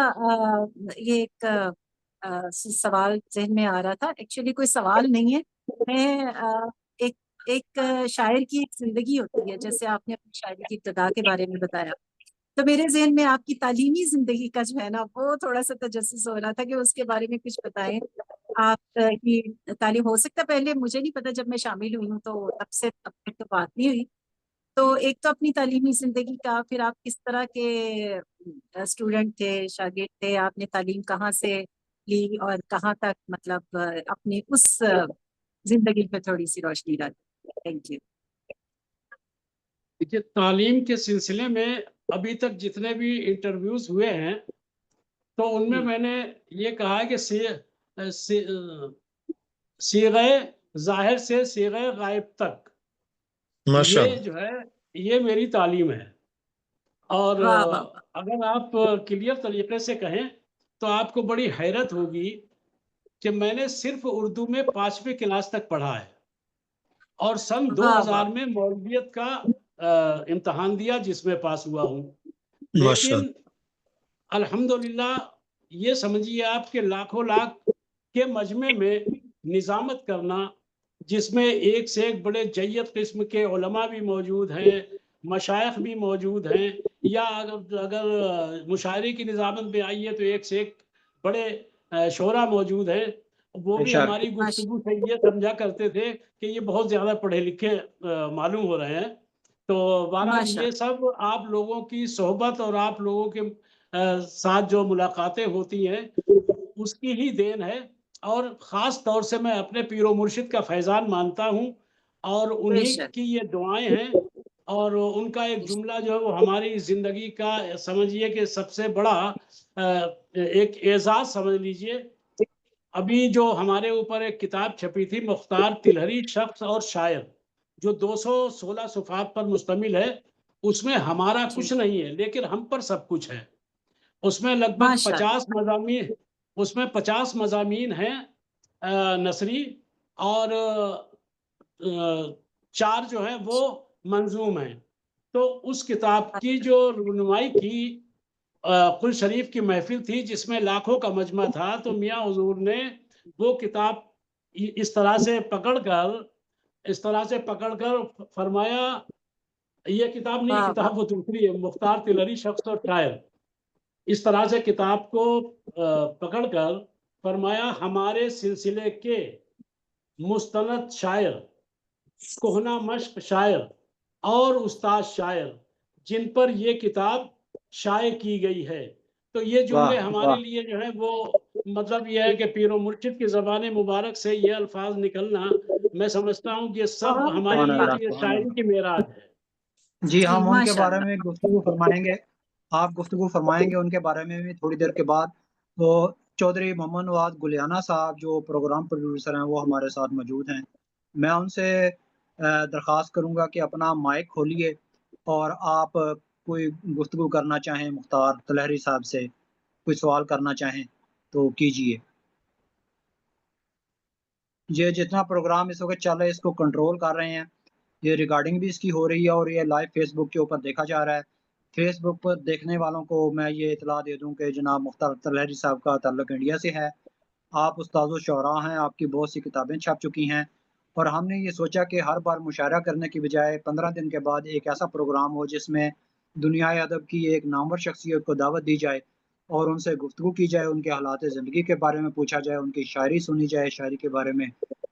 یہ ایک سوال ذہن میں آ رہا تھا. ایکچولی کوئی سوال نہیں ہے، میں ایک شاعر کی ایک زندگی ہوتی ہے، جیسے آپ نے اپنی شاعری کی ابتدا کے بارے میں بتایا، تو میرے ذہن میں آپ کی تعلیمی زندگی کا جو ہے نا وہ تھوڑا سا تجسس ہو رہا تھا کہ اس کے بارے میں کچھ بتائیں. آپ کی تعلیم، ہو سکتا پہلے مجھے نہیں پتا جب میں شامل ہوئی ہوں تو تب سے اب تک تو بات نہیں ہوئی. تو ایک تو اپنی تعلیمی زندگی کا، پھر آپ کس طرح کے اسٹوڈنٹ تھے، شاگرد تھے، آپ نے تعلیم کہاں سے لی اور کہاں تک، مطلب اپنی اس زندگی پہ تھوڑی سی روشنی ڈالیں. Thank you. دیکھیے، تعلیم کے سلسلے میں ابھی تک جتنے بھی انٹرویوز ہوئے ہیں تو ان میں نے یہ کہا ہے کہ صیغہ ظاہر سے صیغہ غائب تک ماشاء یہ اللہ. جو ہے یہ میری تعلیم ہے. اور واہ واہ واہ. اگر آپ کلیئر طریقے سے کہیں تو آپ کو بڑی حیرت ہوگی کہ میں نے صرف اردو میں 5ویں کلاس تک پڑھا ہے، اور سن واہ واہ. 2000 میں مولویت کا امتحان دیا جس میں پاس ہوا ہوں. ماشاء لیکن الحمدللہ یہ سمجھیے آپ کے لاکھوں لاکھ کے مجمع میں نظامت کرنا، جس میں ایک سے ایک بڑے جید قسم کے علماء بھی موجود ہیں، مشائخ بھی موجود ہیں، یا اگر مشاعرے کی نظامت میں آئیے تو ایک سے ایک بڑے شعراء موجود ہیں. وہ بھی ہماری گفتگو سے یہ سمجھا کرتے تھے کہ یہ بہت زیادہ پڑھے لکھے معلوم ہو رہے ہیں. تو بہرحال ماشاء یہ سب آپ لوگوں کی صحبت اور آپ لوگوں کے ساتھ جو ملاقاتیں ہوتی ہیں اس کی ہی دین ہے. اور خاص طور سے میں اپنے پیر و مرشد کا فیضان مانتا ہوں، اور بے انہی شک. کی یہ دعائیں ہیں. اور ان کا ایک جملہ جو ہے وہ ہماری زندگی کا سمجھیے کہ سب سے بڑا ایک اعزاز سمجھ لیجئے. ابھی جو ہمارے اوپر ایک کتاب چھپی تھی، مختار تلہری شخص اور شاعر، جو 216 صفحات پر مشتمل ہے، اس میں ہمارا جی. کچھ نہیں ہے لیکن ہم پر سب کچھ ہے. اس میں لگ بھگ ماشاء 50 مضامین، اس میں 50 مضامین ہیں نثری، اور 4 جو ہیں وہ منظوم ہیں. تو اس کتاب کی جو رونمائی کی قل شریف کی محفل تھی جس میں لاکھوں کا مجمع تھا، تو میاں حضور نے وہ کتاب اس طرح سے پکڑ کر فرمایا، یہ کتاب نہیں، واہ واہ. کتاب وہ دوسری ہے، مختار تلہری شخص اور شاعر. اس طرح سے کتاب کو پکڑ کر فرمایا، ہمارے سلسلے کے مستند شاعر، کہنا مشق شاعر اور استاد شاعر جن پر یہ کتاب شائع کی گئی ہے. تو یہ جملے ہمارے لیے جو ہے وہ مطلب یہ ہے کہ پیر و مرشد کی زبان مبارک سے یہ الفاظ نکلنا، میں سمجھتا ہوں کہ یہ سب ہمارے لیے تو یہ شاعری کی معراج ہے. جی جی ہم ان کے ماشاء بارے اللہ. میں گفتگو فرمائیں گے، آپ گفتگو فرمائیں گے ان کے بارے میں بھی تھوڑی دیر کے بعد. تو چودھری محمد نواز گلیانہ صاحب جو پروگرام پروڈیوسر ہیں وہ ہمارے ساتھ موجود ہیں. میں ان سے درخواست کروں گا کہ اپنا مائک کھولیے اور آپ کوئی گفتگو کرنا چاہیں مختار تلہری صاحب سے، کوئی سوال کرنا چاہیں تو کیجئے. یہ جتنا پروگرام اس وقت چل رہا ہے اس کو کنٹرول کر رہے ہیں، یہ ریکارڈنگ بھی اس کی ہو رہی ہے اور یہ لائیو فیس بک کے اوپر دیکھا جا رہا ہے. فیس بک پر دیکھنے والوں کو میں یہ اطلاع دے دوں کہ جناب مختار تلہری صاحب کا تعلق انڈیا سے ہے. آپ استاد الشعراء ہیں، آپ کی بہت سی کتابیں چھپ چکی ہیں، اور ہم نے یہ سوچا کہ ہر بار مشاعرہ کرنے کی بجائے 15 دن کے بعد ایک ایسا پروگرام ہو جس میں دنیائے ادب کی ایک نامور شخصیت کو دعوت دی جائے اور ان سے گفتگو کی جائے، ان کے حالات زندگی کے بارے میں پوچھا جائے، ان کی شاعری سنی جائے، شاعری کے بارے میں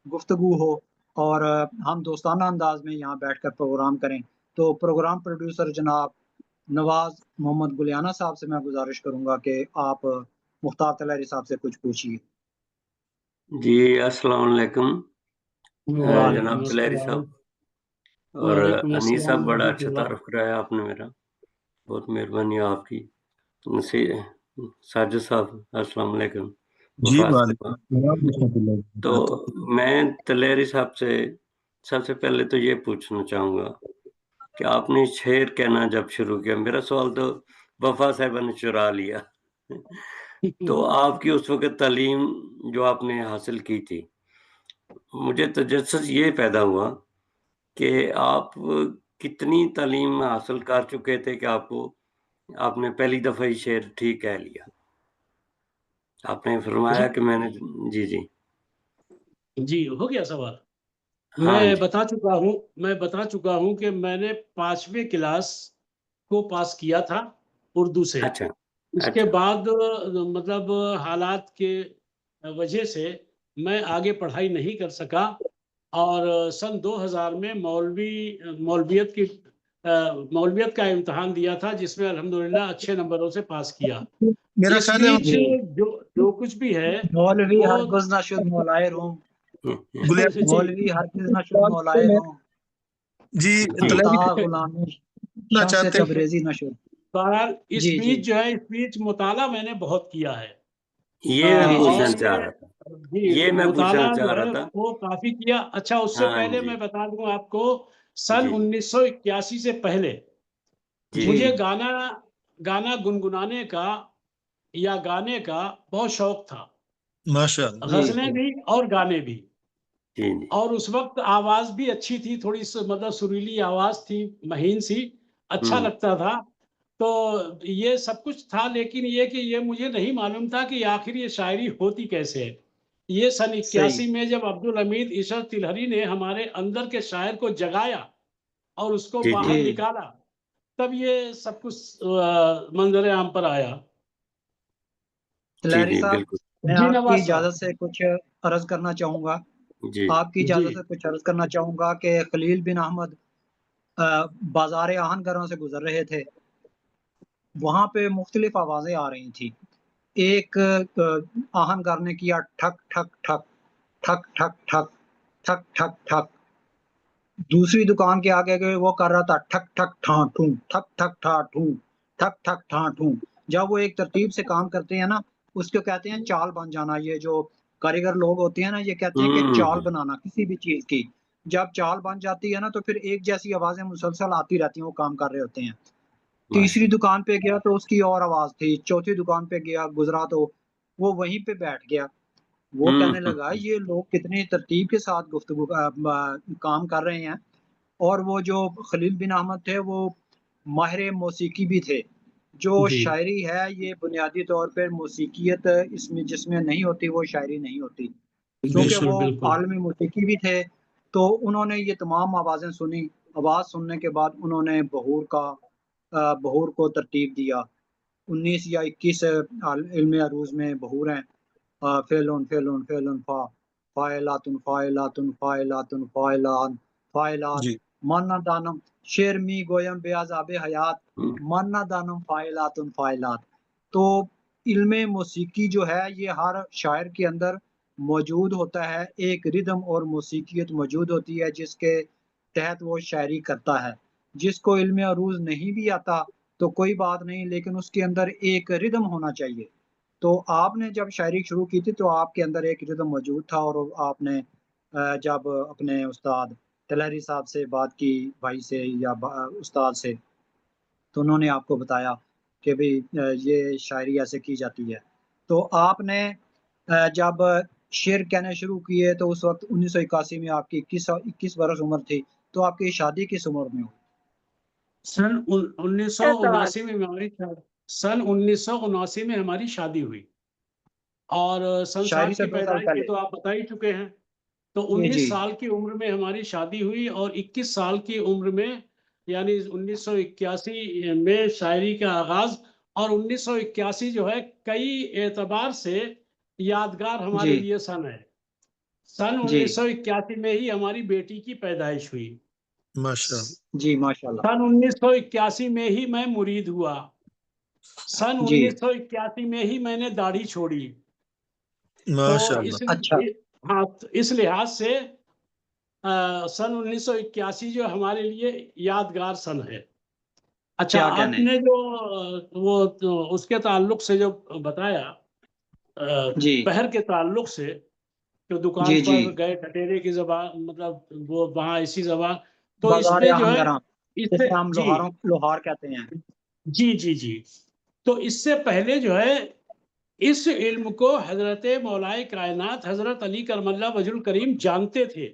گفتگو ہو، اور ہم دوستانہ انداز میں یہاں بیٹھ کر پروگرام کریں۔ تو پروگرام پروڈیوسر جناب نواز محمد گلیانہ صاحب سے میں گزارش کروں گا کہ آپ مختار طلحری صاحب سے کچھ پوچھیے۔ جی السلام علیکم جناب طلحری صاحب اور وعلیکم انیس السلام صاحب، بڑا ورحمۃ اچھا اللہ۔ تعارف کرایا آپ نے میرا، بہت مہربانی آپ کی۔ ساجد صاحب السلام علیکم۔ جی وفات وعلیکم صاحبہ، السلام۔ تو میں طلحری صاحب سے سب سے پہلے تو یہ پوچھنا چاہوں گا کہ آپ نے شعر کہنا جب شروع کیا، میرا سوال تو وفا صاحبہ نے چرا لیا، تو آپ کی اس وقت تعلیم جو آپ نے حاصل کی تھی، مجھے تجسس یہ پیدا ہوا کہ آپ کتنی تعلیم حاصل کر چکے تھے کہ آپ نے پہلی دفعہ ہی شعر ٹھیک کہہ لیا۔ آپ نے فرمایا کہ میں نے جی ہو گیا سوال۔ ہاں میں جی، بتا چکا ہوں کہ میں نے 5ویں کلاس کو پاس کیا تھا اردو سے۔ اچھا اس کے بعد مطلب حالات کے وجہ سے میں آگے پڑھائی نہیں کر سکا، اور سن 2000 میں مولویت کا امتحان دیا تھا، جس میں الحمدللہ اچھے نمبروں سے پاس کیا۔ میرا اس خیال ہے بیچ جو کچھ بھی ہے مولوی وہ ہرگز نہ شد مولائے روم، جی مولوی ہرگز نہ شد مولائے روم، جی جی طلحری تا غلامی پوچھنا شمس چاہتے ہیں تبریزی نہ شد۔ بہرحال اس جی جی بیچ جو ہے، اس بیچ مطالعہ میں نے بہت کیا ہے، یہ میں جی جی پوچھنا اور چاہ رہا تھا، یہ میں پوچھنا مطالعہ چاہ جو رہا ہے تھا۔ وہ کافی کیا۔ اچھا، اس سے ہاں پہلے جی میں بتا دوں آپ کو، سن جی 1981 سے پہلے جی مجھے گانا گنگنانے کا یا گانے کا بہت شوق تھا، ماشاء اللہ۔ جی غزلیں بھی اور گانے بھی۔ جی جی اور اس وقت آواز بھی اچھی تھی، تھوڑی مطلب سریلی آواز تھی، مہین سی، اچھا لگتا تھا۔ تو یہ سب کچھ تھا، لیکن یہ کہ یہ مجھے نہیں معلوم تھا کہ آخر یہ شاعری ہوتی کیسے ہے۔ یہ سن 81 میں جب عبدالحمید عشرت طلحری نے ہمارے اندر کے شاعر کو جگایا اور اس کو جی باہر جی نکالا، تب یہ سب کچھ منظر عام پر آیا۔ جی طلحری جی صاحب، بالکل میں جی آپ کی نواز صاحب۔ اجازت سے کچھ عرض کرنا چاہوں گا۔ جی آپ کی جی اجازت سے کچھ عرض کرنا چاہوں گا کہ خلیل بن احمد بازار آہن گروں سے گزر رہے تھے، وہاں پہ مختلف آوازیں آ رہی تھیں۔ ایک آہن گر نے کیا ٹھک ٹھک ٹھک ٹھک ٹھک ٹھک ٹھک ٹھک ٹھک، دوسری دکان کے آگے گئے، وہ کر رہا تھا ٹھک ٹھک ٹھاں ٹھوں ٹھک ٹھک ٹھاں ٹھوں ٹھک ٹھک ٹھاں ٹھوں۔ جب وہ ایک ترتیب سے کام کرتے ہیں نا، اس کو کہتے ہیں چال بن جانا۔ یہ جو کاریگر لوگ ہوتے ہیں نا، یہ کہتے ہیں کہ چال بنانا کسی بھی چیز کی۔ جب چال بن جاتی ہے نا، تو پھر ایک جیسی آوازیں مسلسل آتی رہتی ہیں، وہ کام کر رہے ہوتے ہیں۔ تیسری دکان پہ گیا تو اس کی اور آواز تھی، چوتھی دکان پہ گیا گزرا تو وہ وہیں پہ بیٹھ گیا۔ وہ کہنے لگا یہ لوگ کتنی ترتیب کے ساتھ گفتگو کام کر رہے ہیں۔ اور وہ جو خلیل بن احمد تھے، وہ ماہر موسیقی بھی تھے۔ جو جی شاعری ہے، یہ بنیادی طور پر موسیقیت اس میں جس میں نہیں ہوتی، وہ شاعری نہیں ہوتی، کیونکہ بالکل وہ بالکل۔ عالمی موسیقی بھی تھے۔ تو انہوں نے یہ تمام آوازیں سنی، آواز سننے کے بعد انہوں نے بہور کو ترتیب دیا۔ 19 یا 21 علم عروض میں بہور ہیں، فعلن فعلن فعلن فا، فاعلاتن فاعلاتن فاعلاتن فاعلان فاعلات، جی مانا دانم شعر می گویم بے عذاب حیات، مانا دانم فاعلاتن فاعلات۔ تو علم موسیقی جو ہے، یہ ہر شاعر کے اندر موجود ہوتا ہے، ایک ردم اور موسیقیت موجود ہوتی ہے جس کے تحت وہ شاعری کرتا ہے۔ جس کو علم عروض نہیں بھی آتا تو کوئی بات نہیں، لیکن اس کے اندر ایک ردم ہونا چاہیے۔ تو آپ نے جب شاعری شروع کی تھی تو آپ کے اندر ایک ردم موجود تھا، اور آپ نے جب اپنے استاد طلحری صاحب سے بات کی، بھائی سے یا استاد سے، تو انہوں نے آپ کو بتایا کہ بھئی یہ شاعری ایسے کی جاتی ہے۔ تو آپ نے جب شعر کہنے شروع کیے تو اس وقت 1981 میں آپ کی 21 برس عمر تھی، تو آپ کی شادی کس عمر میں ہوئی؟ سن 1979 میں ہماری شادی ہوئی، اور سن شاعری ساٹھ سے کی 2 سال پیدائش کے پہلے؟ تو آپ بتا ہی چکے ہیں۔ تو جی 19 جی سال کی عمر میں ہماری شادی ہوئی، اور 21 سال کی عمر میں یعنی 1981 میں شاعری کا آغاز، اور 1981 جو ہے کئی اعتبار سے یادگار ہمارے جی لیے سن ہے۔ سن جی 1981 میں ہی ہماری بیٹی کی پیدائش ہوئی، ماشاء اللہ جی ماشاء اللہ سن 1981 میں ہی میں مرید ہوا، سن جی 1981 میں ہی میں نے داڑھی چھوڑی۔ تو ماشاء اللہ اچھا ہاں، تو اس لحاظ سے سن 1981 جو ہمارے لیے یادگار سن ہے۔ اچھا، کیا آپ کہنے نے جو اس کے تعلق سے جو بتایا، جی بہر کے تعلق سے، جو دکان جی جی پر گئے ٹٹیرے کی زبان، مطلب وہ وہاں ایسی زبان، تو اس بازار پہ جو ہم ہے، گراں اس سے جسے ہم جی لوہار کہتے ہیں۔ جی جی جی تو اس سے پہلے جو ہے اس علم کو حضرت مولائے کائنات حضرت علی کرم اللہ وجہ الکریم جانتے تھے،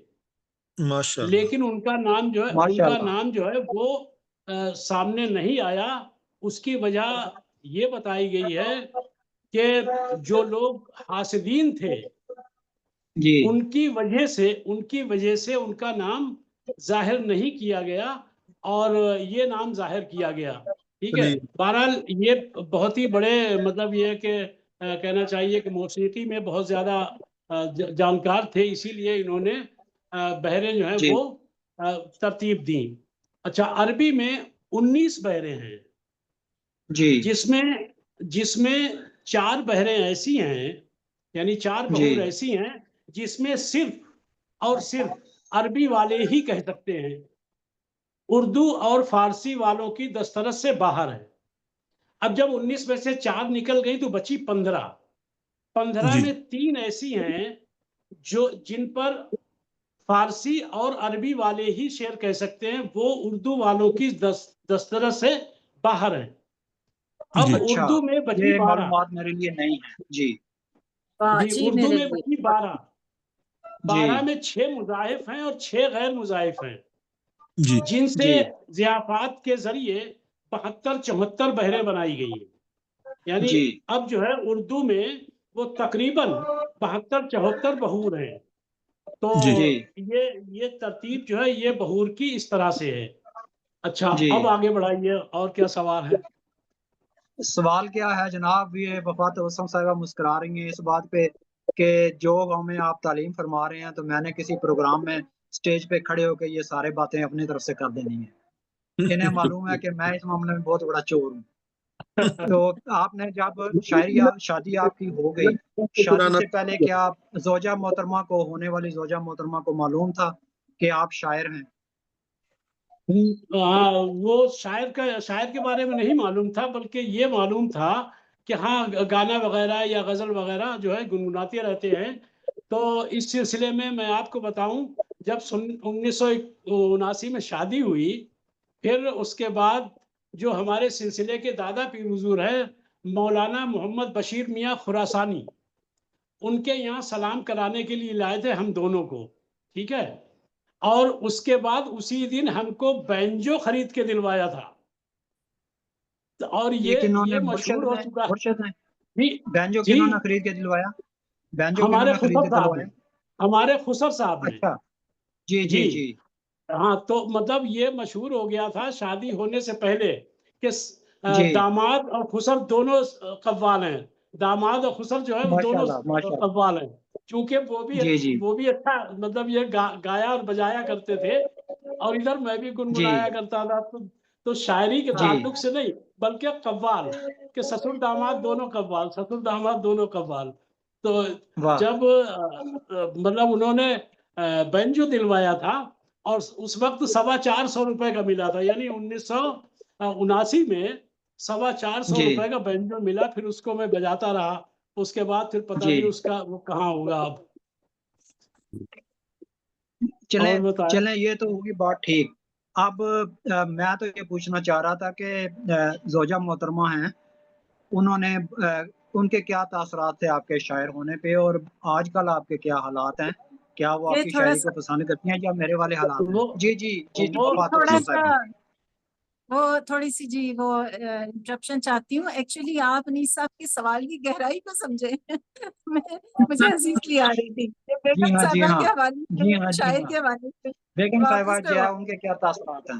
ماشاء اللہ لیکن ان کا نام جو ہے ماشاء اللہ وہ سامنے نہیں آیا۔ اس کی وجہ یہ بتائی گئی ہے کہ جو لوگ حاسدین تھے، جی ان کی وجہ سے ان کا نام ظاہر نہیں کیا گیا، اور یہ نام ظاہر کیا گیا۔ ٹھیک ہے، چلیے بہرحال یہ بہت ہی بڑے، مطلب یہ کہ کہنا چاہیے کہ موسیقی میں بہت زیادہ جانکار تھے، اسی لیے انہوں نے بہریں جو ہیں جی وہ ترتیب دیں۔ اچھا، عربی میں 19 بہریں ہیں، جی جس میں 4 بہریں ایسی ہیں، یعنی 4 جی بہور ایسی ہیں جس میں صرف اور صرف عربی والے ہی کہہ سکتے ہیں، اردو اور فارسی والوں کی دسترس سے باہر ہے۔ اب جب 19 میں سے 4 نکل گئی تو بچی 15 جی میں 3 ایسی ہیں جن پر فارسی اور عربی والے ہی شعر کہہ سکتے ہیں، وہ اردو والوں کی دسترس سے باہر ہیں۔ اب جی اچھا، اردو میں بچی یہ 12، معلومات میرے لیے نہیں ہے۔ جی جی جی اردو میرے میں لیے بچی 12، جی 12 میں 6 مضاعف ہیں اور 6 غیر مضاعف ہیں، جی جن سے جی ضیافات کے ذریعے 72-74 بہریں بنائی گئی ہیں۔ یعنی جی اب جو ہے اردو میں وہ تقریباً 72-74 بہور ہیں۔ تو جی جی یہ ترتیب جو ہے یہ بہور کی اس طرح سے ہے۔ اچھا، جی اب آگے بڑھائیے، اور کیا سوال ہے؟ سوال کیا ہے جناب؟ یہ وفات وسم صاحبہ مسکرا رہی ہیں اس بات پہ کہ جو ہمیں آپ تعلیم فرما رہے ہیں تو میں نے کسی پروگرام میں سٹیج پہ کھڑے ہو کے یہ سارے باتیں اپنی طرف سے کر دینی ہیں۔ انہیں معلوم ہے کہ میں اس معاملے میں بہت بڑا چور ہوں۔ تو آپ نے جب شادی آپ کی ہو گئی، شادی پرانا سے پہلے کیا زوجہ محترمہ کو، ہونے والی زوجہ محترمہ کو معلوم تھا کہ آپ شاعر ہیں؟ ہاں، وہ شاعر کے بارے میں نہیں معلوم تھا، بلکہ یہ معلوم تھا کہ ہاں گانا وغیرہ یا غزل وغیرہ جو ہے گنگناتے رہتے ہیں۔ تو اس سلسلے میں آپ کو بتاؤں، جب 1979 میں شادی ہوئی، پھر اس کے بعد جو ہمارے سلسلے کے دادا پیر حضور ہیں مولانا محمد بشیر میاں خراسانی، ان کے یہاں سلام کرانے کے لیے لائے تھے ہم دونوں کو، ٹھیک ہے، اور اس کے بعد اسی دن ہم کو بینجو خرید کے دلوایا تھا، اور کنہوں نے؟ یہ مشہور ہو چکا مرشد نے جی بینجو جی کنہوں نے خرید کے دلوایا؟ بینجو کنہوں ہمارے نے خرید خسر کے صاحب نے، دلوایا؟ ہمارے خسر صاحب نے، اچھا جی جی جی جی ہاں، تو مطلب یہ مشہور ہو گیا تھا شادی ہونے سے پہلے کہ جی داماد اور خسر دونوں قوال ہیں، داماد اور خسر جو ہے وہ ماشاء دونوں اللہ ماشاء اللہ قوال ہیں، چونکہ جی جی وہ بھی اچھا، مطلب یہ گایا اور بجایا کرتے تھے، اور ادھر میں بھی جی گنگنایا کرتا تھا۔ تو شاعری کے جی تعلق سے نہیں، بلکہ قوال، کہ سسر داماد دونوں قوال، سسر داماد دونوں قوال۔ تو واہ جب مطلب انہوں نے بینجو دلوایا تھا، اور اس وقت 425 روپے کا ملا تھا، یعنی 1979 میں 425 جی روپے کا بینجو ملا، پھر اس کو میں بجاتا رہا، اس کے بعد پھر پتہ جی نہیں اس کا وہ کہاں ہوگا اب۔ چلیں اور بتائیں۔ چلیں، یہ تو ہوگی بات ٹھیک۔ اب میں تو یہ پوچھنا چاہ رہا تھا کہ زوجہ محترمہ ہیں، انہوں نے ان کے کیا تاثرات تھے آپ کے شاعر ہونے پہ، اور آج کل آپ کے کیا حالات ہیں؟ کیا وہ آپ یہ کی تھوڑا شاعری سا کو پسند کرتی ہیں یا میرے والے حالات ہیں؟ وہ جی جی جی وہ وفات تھوڑا وسم سا صاحبہ۔ وہ تھوڑی سی جی وہ انٹرپشن چاہتی ہوں۔ ایکچولی آپ انیس صاحب کے سوال کی گہرائی کو سمجھیں مجھے ہنسی اس لیے آ رہی تھی کہ جی بیگم ہاں جی صاحبہ ہاں کے حوالے جی سے، ہاں جی شاعر ہاں، کے حوالے سے بیگم صاحبہ واپس جو ہے کروا۔ ان کے کیا تاثرات ہیں؟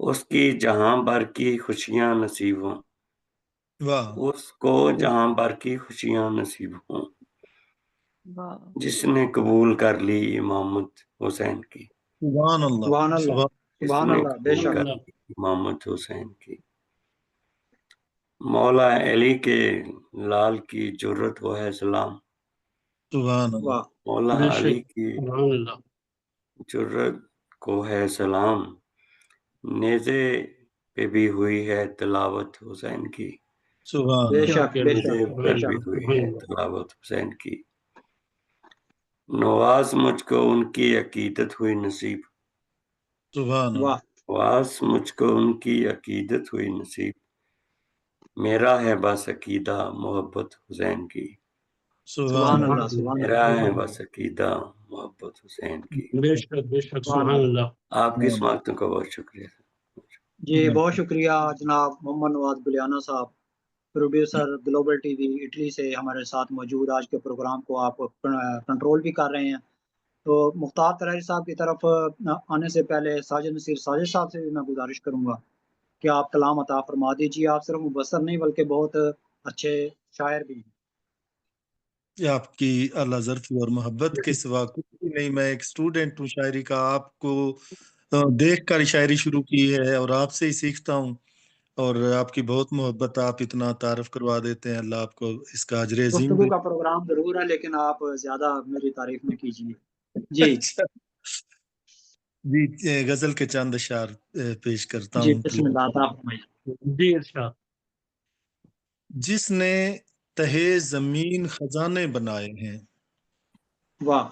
اس کی جہاں بھر کی خوشیاں نصیب ہوں، واہ اس کو جہاں بھر کی خوشیاں نصیب ہوں واہ جس نے قبول کر لی امامت حسین کی، سبحان اللہ سبحان اللہ جس سبحان نے اللہ بے قبول شک کر لی امامت حسین کی۔ مولا علی کے لال کی جرت و ہے سلام، سبحان اللہ واہ مولا بے علی شک کی سبحان اللہ جرت کو ہے سلام، نیزے پہ بھی ہوئی ہے تلاوت حسین کی، سبحان بے اللہ کیا شک بے کہنا نیزے شک سبحان بے پہ بھی شک اللہ ہوئی سبحان ہے اللہ تلاوت حسین کی، نواز مجھ کو ان کی عقیدت ہوئی نصیب، سبحان اللہ واہ نواز مجھ کو ان کی عقیدت ہوئی نصیب، میرا ہے بس عقیدہ محبت حسین کی، سبحان سبحان اللہ اللہ سبحان میرا اللہ ہے بس عقیدہ محبت حسین کی۔ بے شک سبحان سبحان اللہ اللہ آپ کی سماعتوں کا بہت شکریہ۔ جی بہت شکریہ جناب محمد نواز بلیانہ صاحب، producer global T V Italy سے ہمارے ساتھ موجود، آج کے پروگرام کو آپ کنٹرول بھی کر رہے ہیں۔ تو مختار طلحری صاحب کی طرف آنے سے پہلے ساجد نصیر ساجد صاحب سے بھی میں گزارش کروں گا کہ آپ کلام عطا فرما دیجیے۔ آپ صرف مبصر نہیں بلکہ بہت اچھے شاعر بھی ہیں۔ یہ آپ کی اعلیٰ ظرفی اور محبت کے سوا کچھ بھی نہیں، میں ایک اسٹوڈنٹ ہوں شاعری کا، آپ کو دیکھ کر شاعری شروع کی ہے اور آپ سے ہی سیکھتا ہوں، اور آپ کی بہت محبت، آپ اتنا تعارف کروا دیتے ہیں، اللہ آپ کو اس کا اجر عظیم گفتگو دے۔ کا پروگرام ضرور ہے لیکن آپ زیادہ میری تعریف نہ کیجیے۔ جی اچھا جی، غزل کے چند اشعار پیش کرتا جی ہوں بسم اللہ عطا فرمائیے۔ جی ارشاد جس نے تہے زمین خزانے بنائے ہیں، واہ،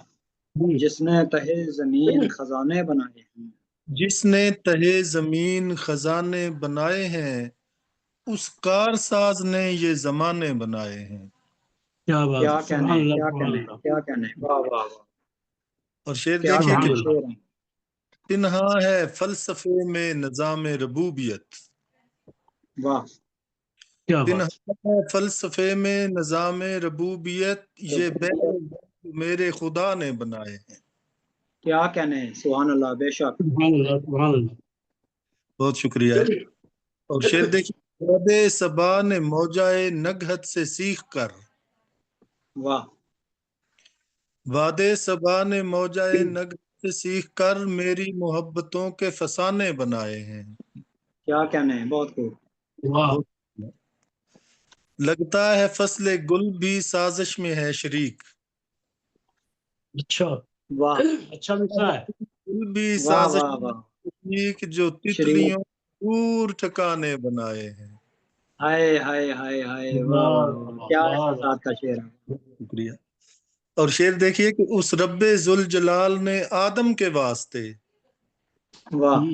جی جس نے تہے زمین خزانے بنائے ہیں، جس نے تہے زمین خزانے بنائے ہیں، اس کار ساز نے یہ زمانے بنائے ہیں۔ کیا بات کیا ہے کہنے سبحان اللہ کیا سبحان کہنے اللہ کیا کہنے، واہ واہ واہ، اور شعر کیا دیکھیے کہ سبحان کہنے اللہ شعر ہیں۔ تنہا ہے فلسفے میں نظام ربوبیت، واہ کیا تنہا بات ہے فلسفے میں نظام ربوبیت، یہ بین میرے خدا نے بنائے ہیں۔ کیا کہنے، سبحان اللہ بے شک۔ سبحان اللہ سبحان اللہ بہت شکریہ۔ اور شعر دیکھیے، واد صبا نے موجائے نگہت سے سیکھ کر، واہ واد صبا نے موجائے نگہت سے سیکھ کر میری محبتوں کے فسانے بنائے ہیں۔ کیا کہنے، بہت خوب۔ واہ بہت لگتا ہے فصل گل بھی سازش میں ہے شریک، اچھا واہ اچھا لکھا ہے گل بھی واہ سازش واہ میں واہ، ہے شریک، جو شریف، تتلیوں دور ٹھکانے بنائے ہیں۔ ہائے ہائے ہائے ہائے، واہ واہ واہ واہ، واہ کیا واہ واہ احساسات کا شعر ہے۔ شکریہ۔ اور شعر دیکھیے کہ اس رب ذوالجلال نے آدم کے واسطے، واہ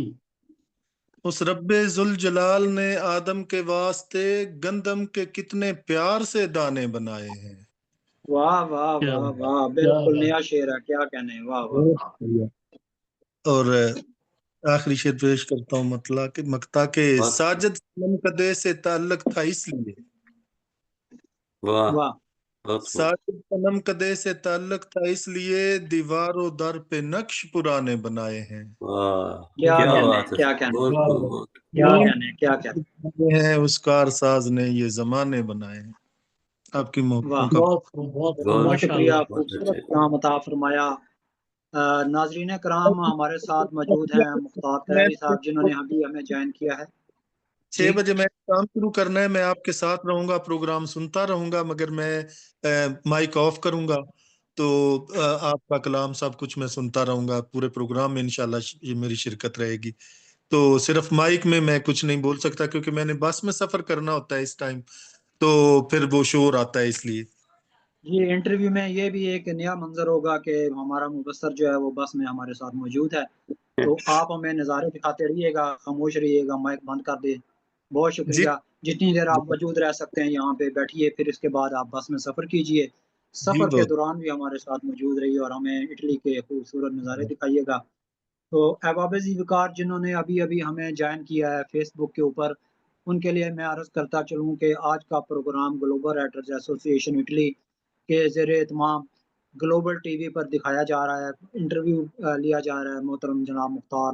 اس رب ذوالجلال نے آدم کے واسطے گندم کے کتنے پیار سے دانے بنائے ہیں۔ واہ واہ کیا واہ بات واہ، کیا بالکل بات نیا شعر ہے، کیا کہنے، واہ واہ واہ۔ اور آخری شعر پیش کرتا ہوں، مکتا کے بہت ساجد صنم کدے سے تعلق تھا اس لیے، واہ، واہ بہت خوب، ساجد صنم کدے سے تعلق تھا اس لیے دیوار و در پہ نقش پرانے بنائے ہیں۔ واہ، کیا کیا کہنے بات ہے، کیا کہنے بہت واہ خوب، واہ بہت کیا واہ کہنے کیا کہنے، ہیں اس کار ساز نے یہ زمانے بنائے ہیں۔ آپ کی محبتوں واہ کا بہت خوب بہت خوب بہت بہت ماشاء شکریہ، اللہ بہت خوبصورت اچھے۔ کلام عطا فرمایا۔ ناظرین کرام ہمارے ساتھ موجود ہیں مختار طلحری صاحب جنہوں نے ابھی ہمیں جوائن کیا ہے۔ 6 جی بجے میں کام شروع کرنا ہے، میں آپ کے ساتھ رہوں گا، پروگرام سنتا رہوں گا، مگر میں مائک آف کروں گا تو آپ کا کلام سب کچھ میں سنتا رہوں گا، پورے پروگرام میں انشاءاللہ یہ میری شرکت رہے گی۔ تو صرف مائک میں کچھ نہیں بول سکتا کیونکہ میں نے بس میں سفر کرنا ہوتا ہے اس ٹائم، تو پھر وہ شور آتا ہے اس لیے۔ یہ انٹرویو میں یہ بھی ایک نیا منظر ہوگا کہ ہمارا مبصر جو ہے وہ بس میں ہمارے ساتھ موجود ہے، تو آپ ہمیں نظارے دکھاتے رہیے گا، خاموش رہیے گا، مائک بند کر دیں۔ بہت جی شکریہ، جتنی دیر آپ موجود رہ سکتے ہیں یہاں پہ بیٹھیے، پھر اس کے بعد آپ بس میں سفر کیجئے، جی سفر کے بہت دوران بھی ہمارے ساتھ موجود رہیے اور ہمیں اٹلی کے خوبصورت نظارے دکھائیے گا۔ تو احباب وقار جنہوں نے ابھی ہمیں جوائن کیا ہے فیس بک کے اوپر، ان کے لیے میں عرض کرتا چلوں کہ آج کا پروگرام گلوبل رائٹرز ایسوسی ایشن اٹلی کے زیر اہتمام گلوبل ٹی وی پر دکھایا جا رہا ہے، انٹرویو لیا جا رہا ہے محترم جناب مختار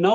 9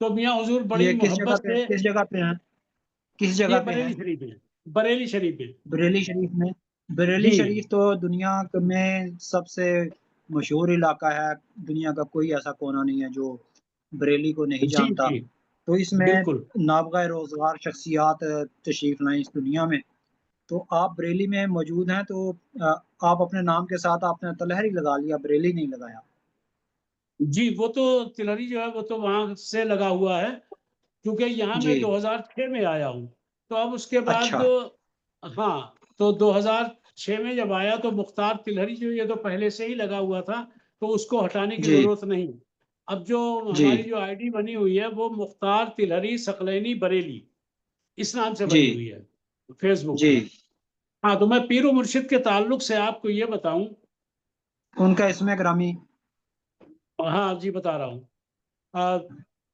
تو میاں حضور بڑی یہ محبت سے کس جگہ پہ ہیں؟ کس جگہ یہ پہ ہیں؟ بریلی شریف میں، بریلی شریف میں بریلی شریف میں؟ بریلی جی شریف تو دنیا میں سب سے مشہور علاقہ ہے، دنیا کا کوئی ایسا کونا نہیں ہے جو بریلی کو نہیں جی جانتا۔ جی تو اس میں بالکل۔ نابغہ روزگار شخصیات تشریف لائیں اس دنیا میں، تو آپ بریلی میں موجود ہیں، تو آپ اپنے نام کے ساتھ آپ نے تلہری لگا لیا، بریلی نہیں لگایا۔ جی وہ تو تلہری جو ہے وہ تو وہاں سے لگا ہوا ہے، کیونکہ یہاں میں جی 2006 میں آیا ہوں، تو اب اس کے بعد اچھا ہاں تو 2006 میں جب آیا تو مختار تلہری جو یہ تو پہلے سے ہی لگا ہوا تھا، تو اس کو ہٹانے کی جی ضرورت نہیں۔ اب جو جی ہماری جو آئی ڈی بنی ہوئی ہے وہ مختار تلہری ثقلینی بریلی اس نام سے جی بنی ہوئی ہے فیس بک جی پہ۔ ہاں تو میں پیر و مرشد کے تعلق سے آپ کو یہ بتاؤں، ان کا اسم گرامی؟ ہاں جی بتا رہا ہوں،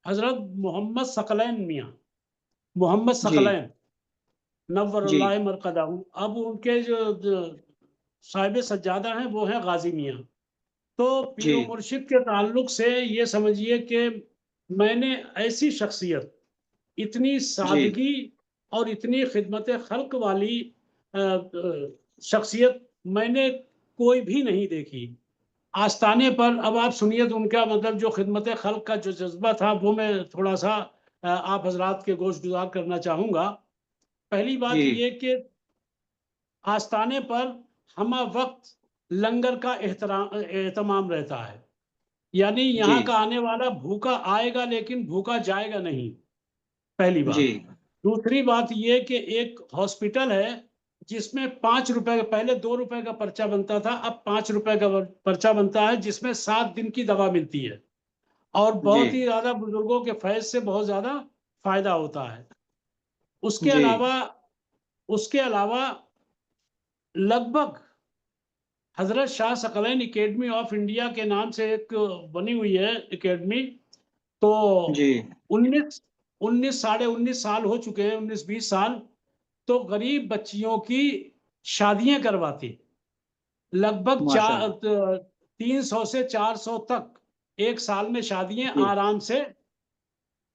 حضرت محمد ثقلین میاں، محمد جی ثقلین نور جی اللہ مرقدہ۔ اب ان کے جو صاحب سجادہ ہیں وہ ہیں غازی میاں۔ تو پیر جی و مرشد کے تعلق سے یہ سمجھیے کہ میں نے ایسی شخصیت، اتنی جی سادگی اور اتنی خدمت خلق والی شخصیت میں نے کوئی بھی نہیں دیکھی آستانے پر۔ اب آپ سنیے تو ان کا مطلب جو خدمت خلق کا جو جذبہ تھا وہ میں تھوڑا سا آپ حضرات کے گوش گزار کرنا چاہوں گا۔ پہلی بات جی یہ کہ آستانے پر ہمہ وقت لنگر کا اہتمام رہتا ہے، یعنی جی یہاں کا آنے والا بھوکا آئے گا لیکن بھوکا جائے گا نہیں، پہلی بات۔ جی دوسری بات یہ کہ ایک ہاسپٹل ہے جس میں 5 روپے کا، پہلے 2 روپے کا پرچہ بنتا تھا، اب 5 روپے کا پرچہ بنتا ہے، جس میں 7 دن کی دوا ملتی ہے، اور جی بہت ہی زیادہ بزرگوں کے فیض سے بہت زیادہ فائدہ ہوتا ہے۔ اس کے جی علاوہ لگ بھگ حضرت شاہ ثقلین اکیڈمی آف انڈیا کے نام سے ایک بنی ہوئی ہے اکیڈمی، تو جی 19 سال ہو چکے ہیں، 19-20 سال، تو غریب بچیوں کی شادیاں کرواتے، لگ بھگ ماشاء اللہ 300 سے 400 تک ایک سال میں شادیاں جی آرام سے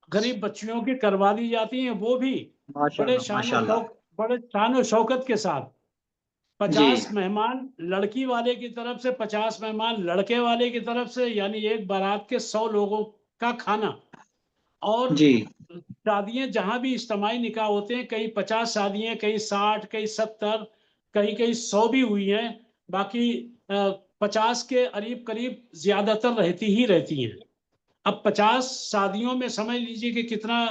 غریب بچیوں کی کروا دی جاتی ہیں، وہ بھی ماشاء بڑے اللہ شان ماشاء و اللہ شوق بڑے شان و شوکت کے ساتھ۔ جی 50 مہمان لڑکی والے کی طرف سے، 50 مہمان لڑکے والے کی طرف سے، یعنی ایک بارات کے 100 لوگوں کا کھانا۔ اور جی شادیاں جہاں بھی اجتماعی نکاح ہوتے ہیں، کہیں 50 شادیاں، کہیں 60، کہیں 70، کہیں 100 بھی ہوئی ہیں، باقی 50 کے قریب زیادہ تر رہتی ہی رہتی ہیں۔ اب 50 شادیوں میں سمجھ لیجئے کہ کتنا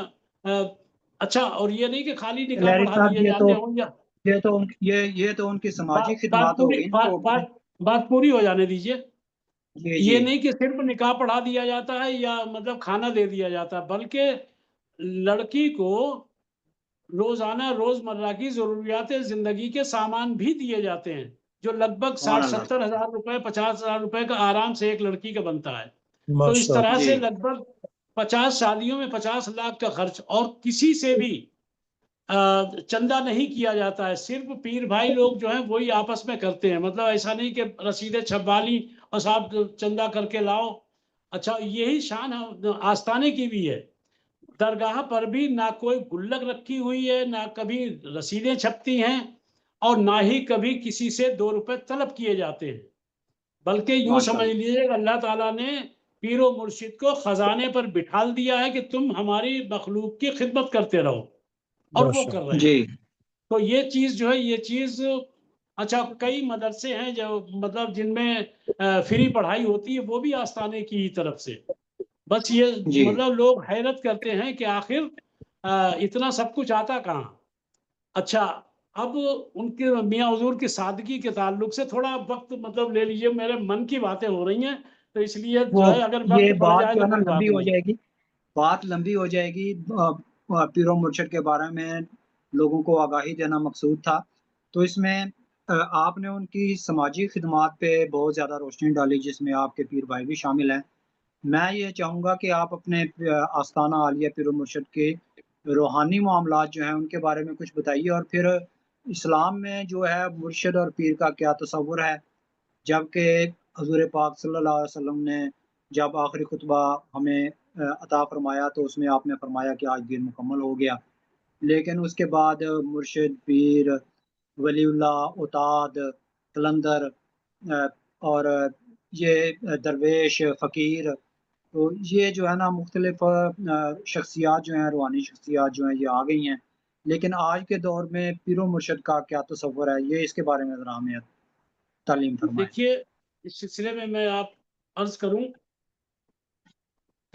اچھا، اور یہ نہیں کہ خالی نکاح لہری پڑھا صاحب، دیے جاتے ہوں یا یہ تو ان کی سماجی خدمات ہو گئی نا، تو بات پوری ہو جانے دیجئے۔ جی یہ جی نہیں کہ صرف نکاح پڑھا دیا جاتا ہے یا مطلب کھانا دے دیا جاتا ہے، بلکہ لڑکی کو روزانہ روزمرہ کی ضروریات زندگی کے سامان بھی دیے جاتے ہیں، جو لگ بھگ سبحان اللہ 60-70 ہزار روپے، 50 ہزار روپے کا آرام سے ایک لڑکی کا بنتا ہے۔ تو اس ماشاء طرح جی سے لگ بھگ 50 شادیوں میں 50 لاکھ کا خرچ، اور کسی سے بھی چندہ نہیں کیا جاتا ہے، صرف پیر بھائی لوگ جو ہیں وہی آپس میں کرتے ہیں، مطلب ایسا نہیں کہ رسیدیں چھپوا لی اور صاحب چندہ کر کے لاؤ۔ اچھا، یہی شان آستانے کی بھی ہے، درگاہ پر بھی نہ کوئی گلک رکھی ہوئی ہے، نہ کبھی رسیدیں چھپتی ہیں، اور نہ ہی کبھی کسی سے 2 روپے طلب کیے جاتے ہیں، بلکہ یوں ماشاء سمجھ اللہ لیجیے کہ اللہ تعالیٰ نے پیر و مرشد کو خزانے پر بٹھال دیا ہے کہ تم ہماری مخلوق کی خدمت کرتے رہو، اور وہ کر رہے ہیں۔ جی تو یہ چیز جو ہے، یہ چیز اچھا، کئی مدرسے ہیں جو مطلب جن میں فری پڑھائی ہوتی ہے، وہ بھی آستانے کی طرف سے، بس یہ جی مطلب لوگ حیرت کرتے ہیں کہ آخر اتنا سب کچھ آتا کہاں۔ اچھا، اب ان کے میاں حضور کی سادگی کے تعلق سے تھوڑا وقت مطلب لے لیجئے، میرے من کی باتیں ہو رہی ہیں، تو اس لیے وہ جو ہے اگر وقت یہ بڑھ بات جائے جو تو ہے نا کوئی لمبی بات ہو نہیں۔ جائے گی، بات لمبی ہو جائے گی، پیر و مرشد کے بارے میں لوگوں کو آگاہی دینا مقصود تھا، تو اس میں آپ نے ان کی سماجی خدمات پہ بہت زیادہ روشنی ڈالی، جس میں آپ کے پیر بھائی بھی شامل ہیں۔ میں یہ چاہوں گا کہ آپ اپنے آستانہ عالیہ پیر و مرشد کے روحانی معاملات جو ہیں ان کے بارے میں کچھ بتائیے، اور پھر اسلام میں جو ہے مرشد اور پیر کا کیا تصور ہے، جبکہ حضور پاک صلی اللہ علیہ وسلم نے جب آخری خطبہ ہمیں عطا فرمایا تو اس میں آپ نے فرمایا کہ آج دین مکمل ہو گیا، لیکن اس کے بعد مرشد، پیر، ولی اللہ، اتاد، قلندر اور یہ درویش، فقیر، تو یہ جو ہے نا مختلف شخصیات جو ہیں، روحانی شخصیات جو ہیں یہ آ گئی ہیں، لیکن آج کے دور میں پیر و مرشد کا کیا تصور ہے، یہ اس کے بارے میں ذرا ہمیں تعلیم فرمائیں۔ دیکھیے اس سلسلے میں آپ عرض کروں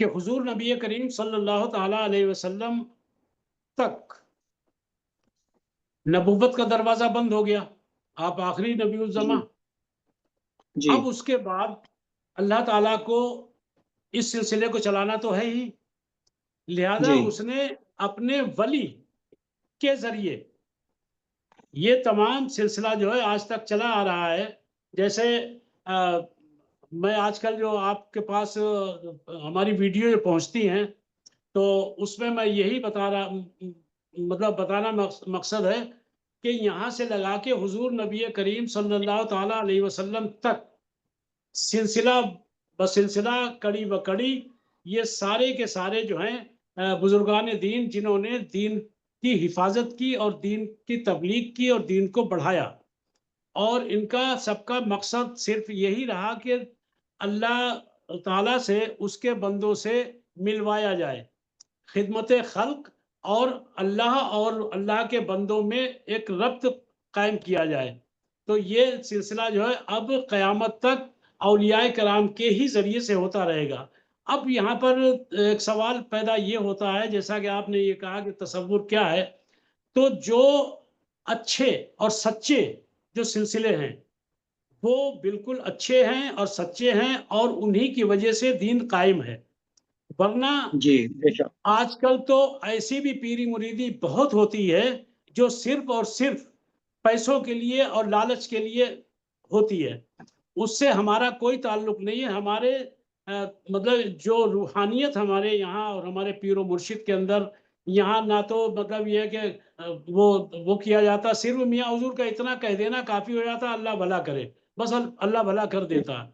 کہ حضور نبی کریم صلی اللہ تعالی علیہ وسلم تک نبوت کا دروازہ بند ہو گیا، آپ آخری نبی الزماں۔ جی اب اس کے بعد اللہ تعالیٰ کو اس سلسلے کو چلانا تو ہے ہی، لہذا جی اس نے اپنے ولی کے ذریعے یہ تمام سلسلہ جو ہے آج تک چلا آ رہا ہے۔ جیسے میں آج کل جو آپ کے پاس ہماری ویڈیو جو پہنچتی ہیں تو اس میں یہی بتانا مقصد ہے کہ یہاں سے لگا کے حضور نبی کریم صلی اللہ تعالیٰ علیہ وسلم تک سلسلہ بسلسلہ، کڑی بکڑی، یہ سارے کے سارے جو ہیں بزرگان دین جنہوں نے دین کی حفاظت کی اور دین کی تبلیغ کی اور دین کو بڑھایا، اور ان کا سب کا مقصد صرف یہی رہا کہ اللہ تعالیٰ سے اس کے بندوں سے ملوایا جائے، خدمت خلق اور اللہ کے بندوں میں ایک ربط قائم کیا جائے۔ تو یہ سلسلہ جو ہے اب قیامت تک اولیاء کرام کے ہی ذریعے سے ہوتا رہے گا۔ اب یہاں پر ایک سوال پیدا یہ ہوتا ہے، جیسا کہ آپ نے یہ کہا کہ تصور کیا ہے، تو جو اچھے اور سچے جو سلسلے ہیں وہ بالکل اچھے ہیں اور سچے ہیں، اور انہی کی وجہ سے دین قائم ہے، ورنہ جی بے شک۔ آج کل تو ایسی بھی پیری مریدی بہت ہوتی ہے جو صرف اور صرف پیسوں کے لیے اور لالچ کے لیے ہوتی ہے، اس سے ہمارا کوئی تعلق نہیں ہے۔ ہمارے مطلب جو روحانیت ہمارے یہاں اور ہمارے پیر و مرشد کے اندر یہاں نہ تو مطلب یہ ہے کہ وہ کیا جاتا، صرف میاں حضور کا اتنا کہہ دینا کافی ہو جاتا، اللہ بھلا کرے، بس اللہ بھلا کر دیتا۔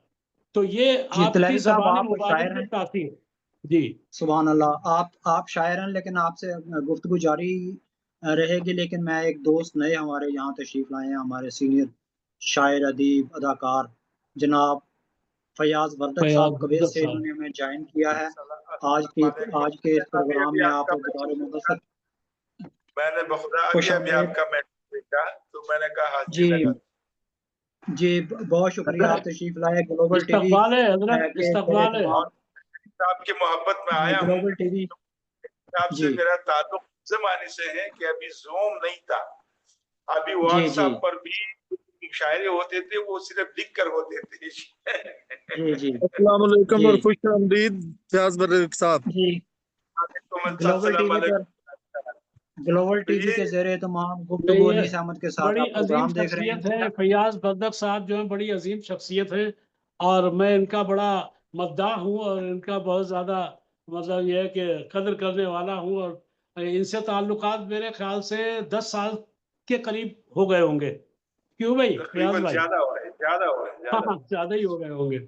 تو یہ جی آپ کی طلحری صاحب زبان آپ مبارک شاعر میں ہیں، تاثیر۔ جی سبحان اللہ، آپ شاعر ہیں، لیکن آپ سے گفتگو جاری رہے گی، لیکن میں ایک دوست نئے ہمارے یہاں تشریف لائے ہیں، ہمارے سینئر شاعر، ادیب، اداکار جناب فیاض وردک فیاض صاحب کویت حمدر سے، انہوں صاحب۔ نے ہمیں جوائن کیا ہے آج کے اس پروگرام میں۔ آپ بطور مبصر میں نے بخدا خوش کہ ابھی آپ آمدید۔ کا میسج دیکھا تو میں نے کہا حاضری جی لگا۔ جی بہت شکریہ، آپ تشریف لائے گلوبل ٹی وی استقبال ہے حضرت، کے زیر استقبال ہے۔ اہتمام۔ اور آپ کی محبت میں آیا ہوں، گلوبل ٹی وی آپ سے جی میرا تعلق زمانے سے ہے کہ ابھی زوم نہیں تھا، ابھی جی واٹس جی ایپ پر بھی مشاعرے ہوتے تھے، وہ صرف لکھ کر ہوتے تھے۔ جی جی السلام علیکم جی اور خوش آمدید فیاض برک صاحب۔ جی گلوبل ٹی السلام وی پر علیکم۔ گلوبل تو ٹی وی یہ کے زیر اہتمام نہیں، گفتگو یہ انیس احمد کے ساتھ بڑی آپ عظیم پروگرام دیکھ رہے شخصیت ہیں۔ ہے فیاض بردک صاحب، جو ہیں بڑی عظیم شخصیت ہے، اور میں ان کا بڑا مداح ہوں اور ان کا بہت زیادہ مطلب یہ ہے کہ قدر کرنے والا ہوں، اور ان سے تعلقات میرے خیال سے 10 سال کے قریب ہو گئے ہوں گے، کیوں بھائی فیاض تقریباً بھائی؟ زیادہ ہوا ہے، زیادہ ہوا ہے، ہاں زیادہ۔ زیادہ ہی ہو گئے ہوں گے۔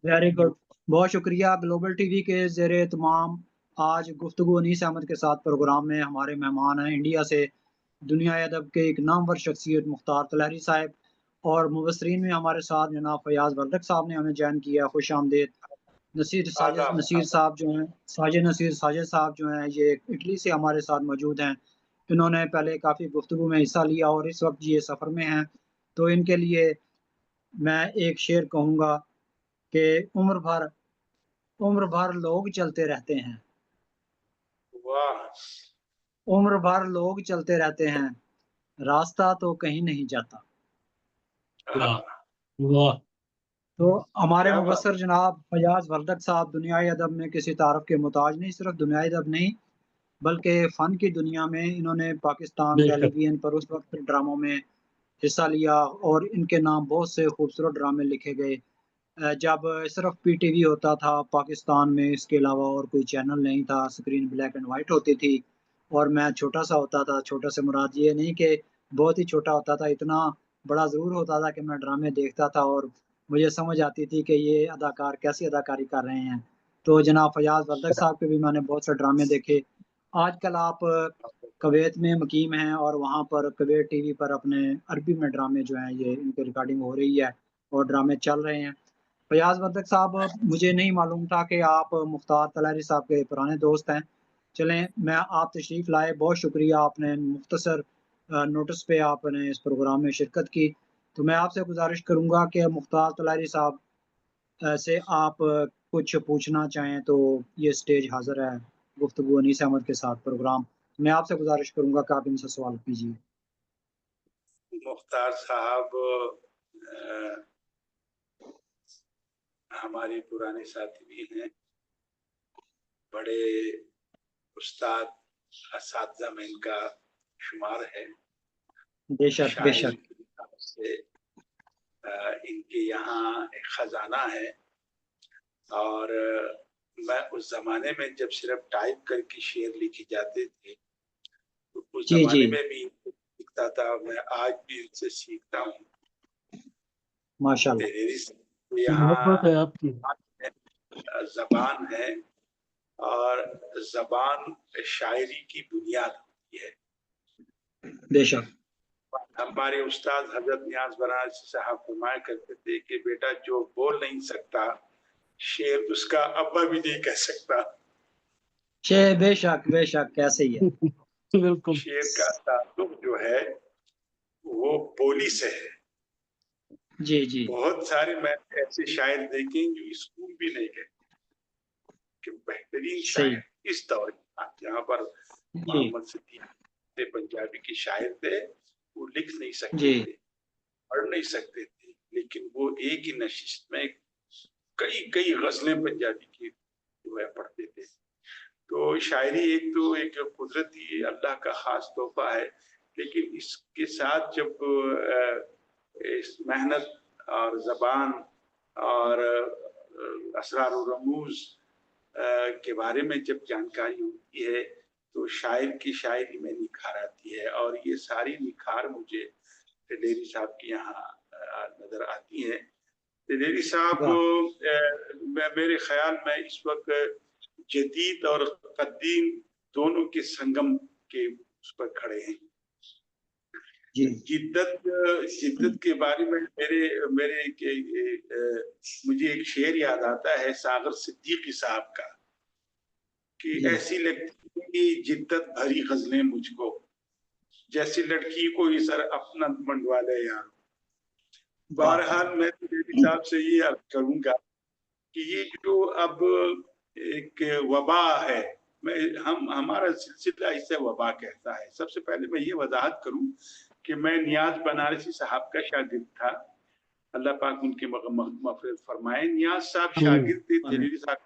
ویری گڈ، بہت شکریہ۔ گلوبل ٹی وی کے زیر اہتمام آج گفتگو انیس احمد کے ساتھ پروگرام میں ہمارے مہمان ہیں انڈیا سے دنیا ادب کے ایک نامور شخصیت مختار طلحری صاحب، اور مبصرین میں ہمارے ساتھ جناب فیاض وردک صاحب نے ہمیں جوائن کیا، خوش آمدید۔ آداب۔ نصیر صاحب جو ہیں، ساجد صاحب جو ہیں، یہ اٹلی سے ہمارے ساتھ موجود ہیں، انہوں نے پہلے کافی گفتگو میں حصہ لیا اور اس وقت یہ سفر میں ہیں، تو ان کے لیے میں ایک شعر کہوں گا کہ عمر بھر لوگ چلتے رہتے ہیں، واہ، عمر بھر لوگ چلتے رہتے ہیں، راستہ تو کہیں نہیں جاتا۔ واہ واہ، تو ہمارے کیا بات۔ مبصر جناب فیاض وردک صاحب دنیائے ادب میں کسی تعارف کے محتاج نہیں، صرف دنیائے ادب نہیں بلکہ فن کی دنیا میں انہوں نے پاکستان بے ٹیلی شک۔ ویژن پر اس وقت ڈراموں میں حصہ لیا، اور ان کے نام بہت سے خوبصورت ڈرامے لکھے گئے جب صرف پی ٹی وی ہوتا تھا پاکستان میں، اس کے علاوہ اور کوئی چینل نہیں تھا، اسکرین بلیک اینڈ وائٹ ہوتی تھی، اور میں چھوٹا سا ہوتا تھا۔ چھوٹا سے مراد یہ نہیں کہ بہت ہی چھوٹا ہوتا تھا، اتنا بڑا ضرور ہوتا تھا کہ میں ڈرامے دیکھتا تھا اور مجھے سمجھ آتی تھی کہ یہ اداکار کیسی اداکاری کر رہے ہیں۔ تو جناب فیاض وردک صاحب کے بھی میں نے بہت سے ڈرامے دیکھے. آج کل آپ کویت میں مقیم ہیں اور وہاں پر کویت ٹی وی پر اپنے عربی میں ڈرامے جو ہیں یہ ان کی ریکارڈنگ ہو رہی ہے اور ڈرامے چل رہے ہیں. فیاض وردک صاحب مجھے نہیں معلوم تھا کہ آپ مختار طلحری صاحب کے پرانے دوست ہیں. چلیں میں آپ تشریف لائے, بہت شکریہ, آپ نے مختصر نوٹس پہ آپ نے اس پروگرام میں شرکت کی. تو میں آپ سے گزارش کروں گا کہ مختار طلحری صاحب سے آپ کچھ پوچھنا چاہیں تو یہ سٹیج حاضر ہے گفتگو انیس احمد کے ساتھ پروگرام. میں آپ سے گزارش کروں گا کہ آپ ان سے سوال کیجیے. مختار صاحب ہمارے پرانے ساتھی بھی ہیں, بڑے استاد اساتذہ میں ان کا شمار ہے. بے شک بے شک. سے ان کے یہاں ایک خزانہ ہے, اور میں اس زمانے میں جب صرف ٹائپ کر کے شعر لکھے جاتے تھے تو اس جی زمانے جی میں بھی سیکھتا تھا. میں آج بھی ان سے سیکھتا ہوں. ماشاء اللہ. یہاں محبت ہے آپ کی. زبان ہے اور زبان شاعری کی بنیاد ہوتی ہے. بے شک. ہمارے استاد حضرت نیاز بنارسی صاحب فرمایا کرتے تھے کہ بیٹا جو بول نہیں سکتا شعر اس کا ابا بھی نہیں کہہ سکتا. بے شک بے شک, کیسے ہی ہے. بالکل. شعر کا تعلق جو ہے وہ بولی سے ہے. جی جی. بہت سارے میں ایسے شاعر دیکھیں جو اسکول بھی نہیں گئے کہ بہترین شاعر اس دور جہاں پر محمد صدیق پنجابی کے شاعر تھے, وہ لکھ نہیں سکتے تھے, پڑھ نہیں سکتے تھے, لیکن وہ ایک ہی نشست میں کئی غزلیں پنجابی کی جو ہے پڑھتے تھے. تو شاعری ایک قدرتی اللہ کا خاص تحفہ ہے, لیکن اس کے ساتھ جب اس محنت اور زبان اور اسرار و رموز کے بارے میں جب جانکاری ہوتی ہے تو شاعر کی شاعری میں نکھار آتی ہے. اور یہ ساری نکھار مجھے طلحری صاحب کے یہاں نظر آتی ہیں. طلحری صاحب میرے خیال میں اس وقت جدید اور قدیم دونوں کے سنگم کے اس پر کھڑے ہیں. جدت کے بارے میں مجھے ایک شعر یاد آتا ہے ساغر صدیقی صاحب کا کہ ایسی لگتی ہے جدت بھری غزلیں مجھ کو, جیسی لڑکی کو ہی سر اپنا منڈوا لے یار. بہرحال میں طلحری صاحب سے یہ عرض کروں گا کہ یہ جو اب ایک وبا ہے, ہمارا سلسلہ اسے وبا کہتا ہے. سب سے پہلے میں یہ وضاحت کروں کہ میں نیاز بنارسی صاحب کا شاگرد تھا, اللہ پاک ان کی مغفرت فرمائے. نیاز صاحب شاگرد تھے طلحری صاحب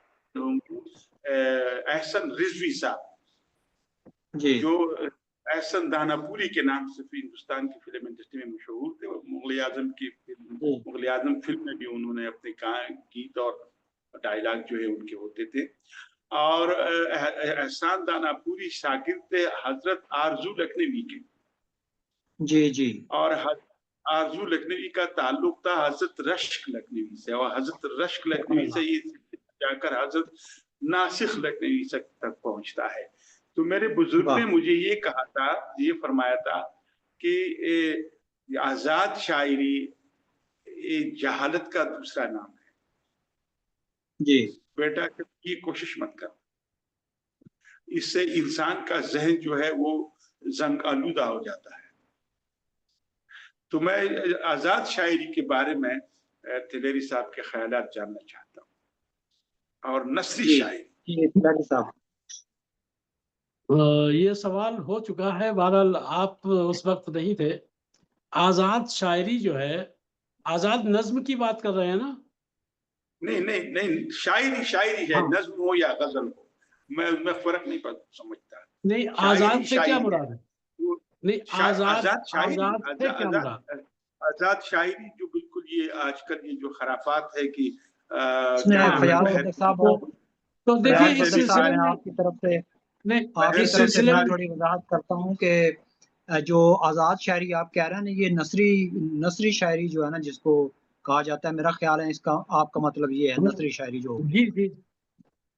احسن رضوی صاحب جو احسن دانا پوری کے نام سے ہندوستان کی فلم انڈسٹری میں مشہور تھے. مغل اعظم فلم میں بھی انہوں نے اپنے گیت اور ڈائلاگ جو ہے ان کے ہوتے تھے. اور احسان دانا پوری شاگرد تھے حضرت آرزو لکھنوی کے. جی جی. اور آرزو لکھنوی کا تعلق تھا حضرت رشک لکھنوی سے, اور حضرت رشک لکھنوی سے یہ جا کر حضرت ناسخ لکھنوی تک پہنچتا ہے. تو میرے بزرگ نے مجھے یہ کہا تھا, یہ فرمایا تھا کہ آزاد شاعری جہالت کا دوسرا نام ہے. جی بیٹا یہ کوشش مت کر, اس سے انسان کا ذہن جو ہے وہ زنگ آلودہ ہو جاتا ہے. تو میں آزاد شاعری کے بارے میں طلحری صاحب کے خیالات جاننا چاہتا ہوں, اور نثری شاعری. یہ سوال ہو چکا ہے, بہرحال آپ اس وقت نہیں تھے. آزاد شاعری جو ہے, آزاد نظم کی بات کر رہے ہیں نا؟ نہیں, شاعری ہے, نظم ہو یا غزل ہو, میں فرق نہیں سمجھتا. نہیں, آزاد سے کیا مراد ہے؟ نہیں, آزاد شاعری جو بالکل یہ آج کل یہ جو خرافات ہے کہ تو دیکھیے اس سلسلے میں آپ کی طرف سے میں تھوڑی وضاحت کرتا ہوں کہ جو آزاد شاعری آپ کہہ رہے ہیں نا, یہ نثری شاعری جو ہے نا جس کو کہا جاتا ہے, میرا خیال ہے اس کا آپ کا مطلب یہ ہے نثری شاعری جو جی جی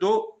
2,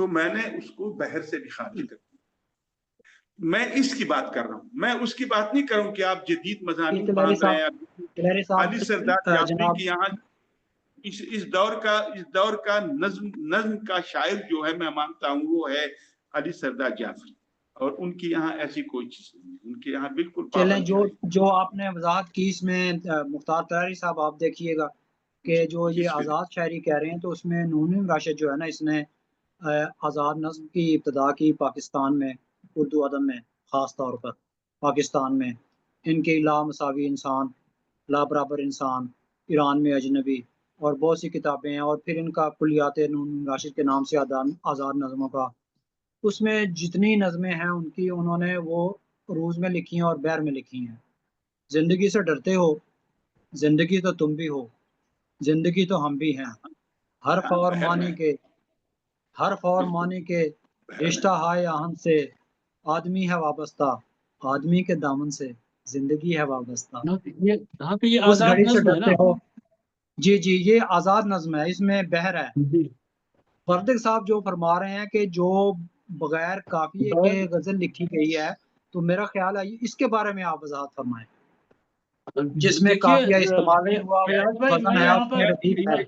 تو میں نے اس کو بحر سے بھی خارج کر دیا. میں اس کی بات کر رہا ہوں, میں اس کی بات نہیں کروں کہ آپ جدید مضامین باندھ رہے ہیں. علی سردار جعفری کی یہاں اس دور کا نظم کا شاعر جو ہے میں مانتا ہوں وہ ہے علی سردار جعفری, اور ان کی یہاں ایسی کوئی چیز نہیں, ان کے یہاں بالکل چلیں جو آپ نے وضاحت کی اس میں مختار طیاری صاحب آپ دیکھیے گا کہ جو یہ آزاد شاعری کہہ رہے ہیں تو اس میں نون راشد جو ہے نا اس نے آزاد نظم کی ابتدا کی پاکستان میں, اردو ادب میں خاص طور پر پاکستان میں. ان کے لا مساوی انسان, لا برابر انسان, ایران میں اجنبی اور بہت سی کتابیں ہیں, اور پھر ان کا کلیات نون راشد کے نام سے آزاد نظموں کا. اس میں جتنی نظمیں ہیں ان کی انہوں نے وہ روز میں لکھی ہیں اور بحر میں لکھی ہیں. زندگی سے ڈرتے ہو, زندگی تو تم بھی ہو, زندگی تو ہم بھی ہیں, ہر فور معنی کے رشتہ ہائے آہن سے, آدمی ہے وابستہ آدمی کے دامن سے, زندگی ہے وابستہ. یہ اس آزاد گھڑی سے نظم ہے نا. ڈرتے ہو, جی یہ آزاد نظم ہے, اس میں بحر ہے. فردق صاحب جو فرما رہے ہیں کہ جو بغیر قافیے کے غزل لکھی گئی ہے, تو میرا خیال ہے اس کے بارے میں آپ وضاحت فرمائیں, جس میں قافیہ استعمال نہیں ہوا, وزن ہے اس میں ردیف ہے.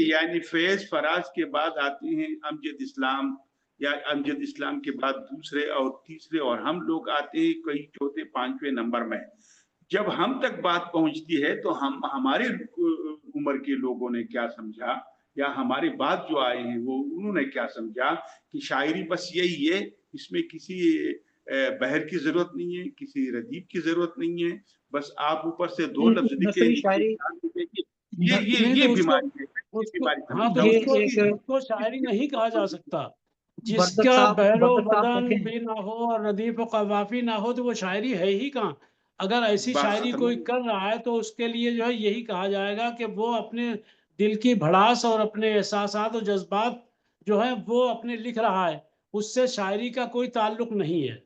یعنی فیض فراز کے بعد آتے ہیں امجد اسلام, یا امجد اسلام کے بعد دوسرے اور تیسرے, اور ہم لوگ آتے ہیں کئی چوتھے پانچویں نمبر میں. جب ہم تک بات پہنچتی ہے تو ہمارے عمر کے لوگوں نے کیا سمجھا, یا ہمارے بعد جو آئے ہیں وہ انہوں نے کیا سمجھا کہ شاعری بس یہی ہے, اس میں کسی بحر کی ضرورت نہیں ہے, کسی ردیف کی ضرورت نہیں ہے, بس آپ اوپر سے دو لفظ لکھے. یہ بیماری ہے. ہاں تو اس کو شاعری نہیں کہا جا سکتا. جس کا بحر و بدن بھی نہ ہو اور ردیف و قوافی نہ ہو تو وہ شاعری ہے ہی کہاں. اگر ایسی شاعری کوئی کر رہا ہے تو اس کے لیے جو ہے یہی کہا جائے گا کہ وہ اپنے دل کی بھڑاس اور اپنے احساسات و جذبات جو ہے وہ اپنے لکھ رہا ہے, اس سے شاعری کا کوئی تعلق نہیں ہے.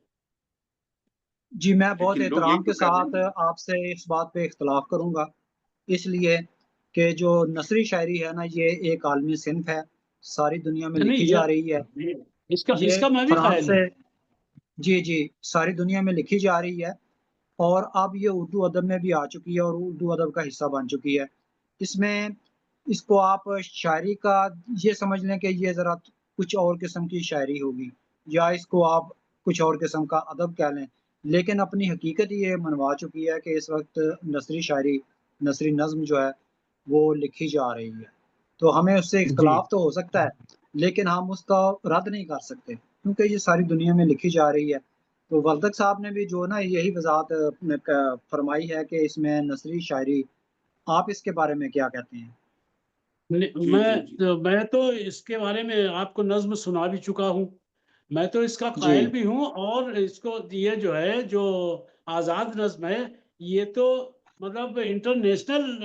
جی میں بہت احترام کے ساتھ آپ سے اس بات پہ اختلاف کروں گا, اس لیے کہ جو نثری شاعری ہے نا یہ ایک عالمی صنف ہے, ساری دنیا میں لکھی جا رہی ہے. اس کا میں بھی فرانس سے جی ساری دنیا میں لکھی جا رہی ہے, اور اب یہ اردو ادب میں بھی آ چکی ہے اور اردو ادب کا حصہ بن چکی ہے. اس کو آپ شاعری کا یہ سمجھ لیں کہ یہ ذرا کچھ اور قسم کی شاعری ہوگی, یا اس کو آپ کچھ اور قسم کا ادب کہہ لیں, لیکن اپنی حقیقت یہ منوا چکی ہے کہ اس وقت نثری شاعری, نثری نظم جو ہے وہ لکھی جا رہی ہے. تو ہمیں اس سے اختلاف تو ہو سکتا ہے, لیکن ہم اس کا رد نہیں کر سکتے کیونکہ یہ ساری دنیا میں لکھی جا رہی ہے. تو وردک صاحب نے بھی جو نا یہی وضاحت فرمائی ہے کہ اس میں نثری شاعری, آپ اس کے بارے میں کیا کہتے ہیں؟ میں تو اس کے بارے میں آپ کو نظم سنا بھی چکا ہوں, میں تو اس کا قائل بھی ہوں, اور اس کو یہ جو ہے جو آزاد نظم ہے یہ تو مطلب انٹرنیشنل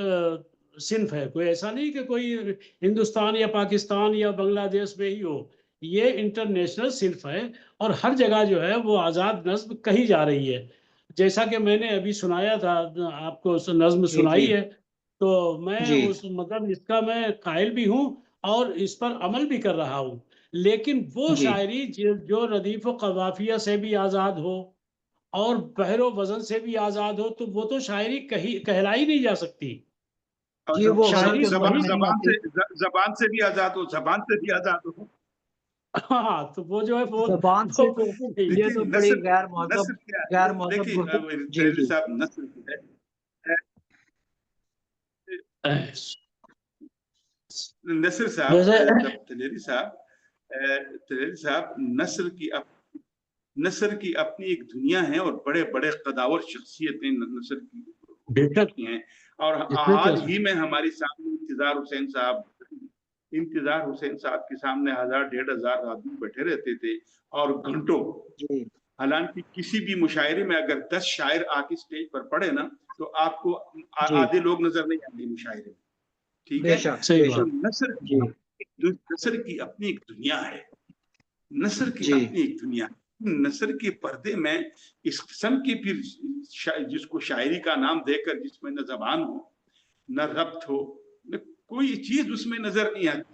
صنف ہے, کوئی ایسا نہیں کہ کوئی ہندوستان یا پاکستان یا بنگلہ دیش میں ہی ہو, یہ انٹرنیشنل صنف ہے اور ہر جگہ جو ہے وہ آزاد نظم کہی جا رہی ہے. جیسا کہ میں نے ابھی سنایا تھا آپ کو نظم سنائی ہے, تو میں اس مطلب اس کا میں قائل بھی ہوں اور اس پر عمل بھی کر رہا ہوں. لیکن وہ شاعری جو ردیف و قوافیہ سے بھی آزاد ہو اور بحر و وزن سے بھی آزاد ہو تو وہ تو شاعری کہلائی نہیں جا سکتی. زبان سے بھی آزاد ہو, زبان سے بھی آزاد ہو. ہاں تو وہ جو ہے وہ زبان سے یہ تو بڑی غیر مہذب تلیری صاحب نثر صاحب تلیری صاحب نثر کی اپنی ایک دنیا ہے, اور بڑے بڑے قداور شخصیتیں نثر کی ہیں. اور حال ہی میں ہماری سامنے انتظار حسین صاحب کے سامنے 1000-1500 آدمی بیٹھے رہتے تھے اور گھنٹوں. حالانکہ کسی بھی مشاعرے میں اگر 10 شاعر آ کے اسٹیج پر پڑھے نا تو آپ کو آدھے لوگ نظر نہیں آتے مشاعرے میں, ٹھیک ہے. نثر کی اپنی ایک دنیا ہے, نثر کی اپنی ایک دنیا. نثر کے پردے میں اس قسم کی پھر جس کو شاعری کا نام دے کر جس میں نہ زبان ہو نہ ربط ہو, کوئی چیز اس میں نظر نہیں آتی.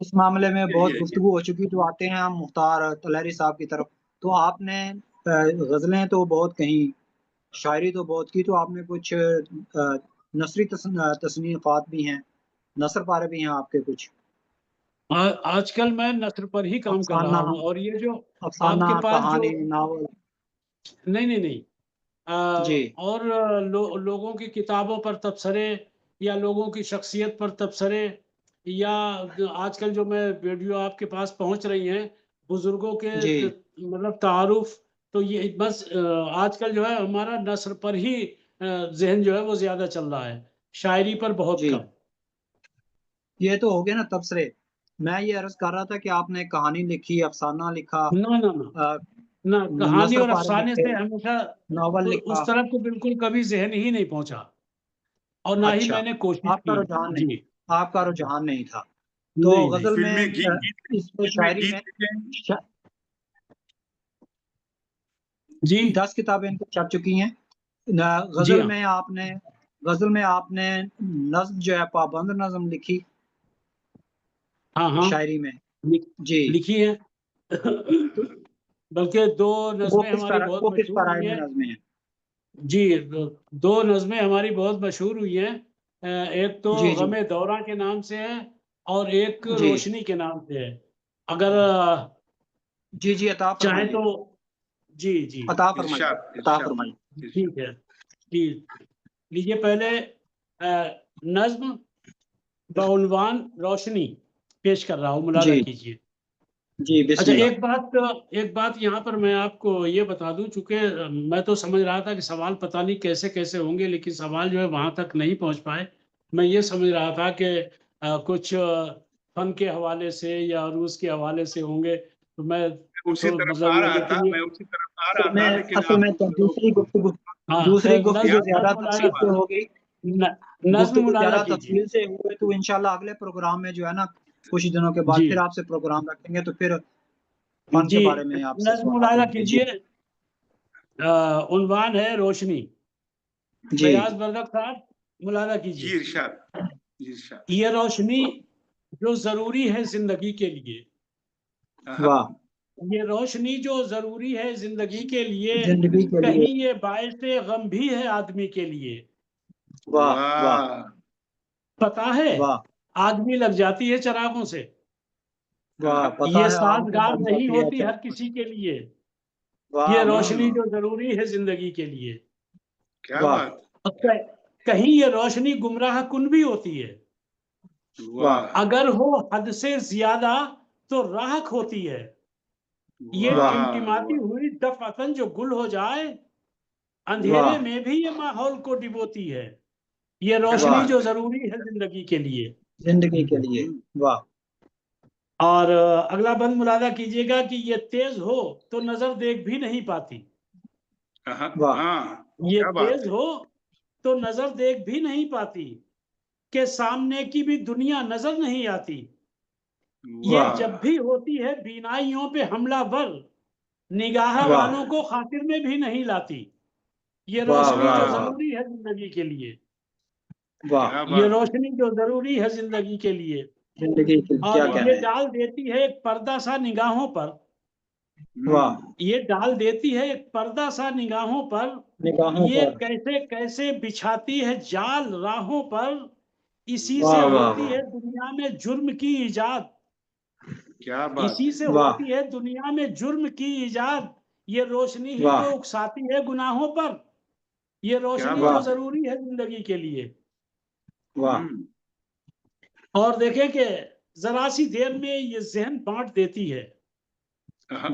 اس معاملے میں بہت یہ- گفتگو ہو چکی. تو آتے ہیں ہم مختار طلحری صاحب کی طرف. تو آپ نے غزلیں تو بہت کہیں، شاعری تو بہت کی، تو آپ نے کچھ نثری تصنیفات بھی ہیں، نثر پارے بھی ہیں آپ کے کچھ؟ آج کل میں نثر پر ہی کام کر رہا ہوں. اور یہ جو افسانہ، آپ کے پاس جو کہانی، ناول؟ نہیں جی اور لوگوں کی کتابوں پر تبصرے یا لوگوں کی شخصیت پر تبصرے، یا آج کل جو میں ویڈیو آپ کے پاس پہنچ رہی ہیں بزرگوں کے جی مطلب تعارف، تو یہ بس آج کل جو ہے ہمارا نثر پر ہی ذہن جو ہے وہ زیادہ چل رہا ہے، شاعری پر بہت جی. کم. یہ تو ہو گیا نا تبصرے. میں یہ عرض کر رہا تھا کہ آپ نے کہانی لکھی، افسانہ لکھا، نہ کہانی نثر اور پارے افسانے لکھے، سے ہمیشہ ناول لکھا. اس طرف تو بالکل کبھی ذہن ہی نہیں پہنچا، اور نہ ہی اچھا، میں نے کوشش آپ کا کی. رجحان نہیں، جی آپ کا رجحان نہیں تھا. تو نہیں غزل میں فلمیں گیت اس میں شاعری میں جی 10 کتابیں ان کو چھپ چکی ہیں. جی غزل ہاں میں آپ نے نظم جو ہے پابند نظم لکھی ہاں شاعری میں. جی لکھی ہے. بلکہ دو نظمیں ہماری بہت وہ کس مشہور پارائے ہوئی میں ہیں. نظمیں ہیں؟ جی دو نظمیں ہماری بہت مشہور ہوئی ہیں. ایک تو جی جی غم دورہ کے نام سے ہے، اور ایک جی روشنی کے نام سے ہے. اگر جی عطا چاہیں فرمائیے، تو جی عطا فرمائیے، ارشاد عطا فرمائیے. ٹھیک ہے. جی لیجیے پہلے نظم بعنوان روشنی پیش کر رہا ہوں، ملاحظہ جی کیجیے. جی بسم اچھا اللہ. ایک بات یہاں پر میں آپ کو یہ بتا دوں، چونکہ میں تو سمجھ رہا تھا کہ سوال پتہ نہیں کیسے ہوں گے، لیکن سوال جو ہے وہاں تک نہیں پہنچ پائے. میں یہ سمجھ رہا تھا کہ کچھ فن کے حوالے سے یا عروض کے حوالے سے ہوں گے، تو میں اسی طرف مطلب آ رہا تھا، میں اسی طرف آ رہا تھا، لیکن اصل میں آپ دوسری خیر گفتگو زیادہ تفصیل سے ہو گئی. نظم گفتگو ملاحظہ زیادہ کیجیے. تفصیل سے ہوئے تو انشاءاللہ اگلے پروگرام میں جو ہے نا کچھ دنوں کے بعد جی پھر آپ سے پروگرام رکھیں گے، تو پھر فن کے جی بارے میں آپ سے نظم سوالات ملاحظہ ہوں گے. جی کیجیے. عنوان ہے روشنی. جی فیاض بردک صاحب ملاحظہ کیجیے. جی ارشاد. یہ روشنی جو ضروری ہے زندگی کے لیے، واہ، یہ روشنی جو ضروری ہے زندگی کے لیے، زندگی کے لیے. کہیں یہ باعث غم بھی ہے آدمی کے لیے. واہ واہ پتہ ہے واہ آدمی لگ جاتی ہے چراغوں سے، واہ. پتہ یہ ہے آگ میں سازگار لگ نہیں جاتی ہے. ہوتی اچھا، ہر کسی کے لیے. واہ یہ واہ روشنی جو ضروری ہے زندگی کے لیے، کیا واہ بات، کہیں یہ روشنی گمراہ کن بھی ہوتی ہے. واہ اگر ہو حد سے زیادہ تو راحت ہوتی ہے. یہ واہ ٹمٹماتی ہوئی دفعتاً جو گل ہو جائے، اندھیرے واہ میں بھی یہ ماحول کو ڈبوتی ہے. یہ کیا روشنی واہ. جو بات ہے. ضروری ہے زندگی کے لیے. زندگی کے لیے. واہ اور اگلا بند ملاحظہ کیجیے گا کہ یہ تیز ہو تو نظر دیکھ بھی نہیں پاتی. واہ یہ کیا بات تیز ہے. ہو تو نظر دیکھ بھی نہیں پاتی، کہ سامنے کی بھی دنیا نظر نہیں آتی. یہ واہ جب بھی ہوتی ہے بینائیوں پہ حملہ ور، نگاہ واہ والوں کو خاطر میں بھی نہیں لاتی. یہ واہ روشنی واہ جو واہ ضروری ہے زندگی کے لیے، واہ. کیا یہ بات ہے. روشنی جو ضروری ہے زندگی کے لیے. زندگی کے اور کیا یہ کہنے ہیں. ڈال دیتی ہے ایک پردہ سا نگاہوں پر، واہ. یہ ڈال دیتی ہے ایک پردہ سا نگاہوں پر. نگاہوں یہ پر. کیسے بچھاتی ہے جال راہوں پر. اسی سے واہ واہ ہوتی ہے دنیا میں جرم کی ایجاد. کیا بات اسی ہے. سے واہ ہوتی ہے دنیا میں جرم کی ایجاد. یہ روشنی ہی واہ تو اکساتی ہے گناہوں پر. یہ روشنی جو واہ ضروری ہے زندگی کے لیے. واہ اور دیکھیں کہ ذرا سی دیر میں یہ ذہن بانٹ دیتی ہے.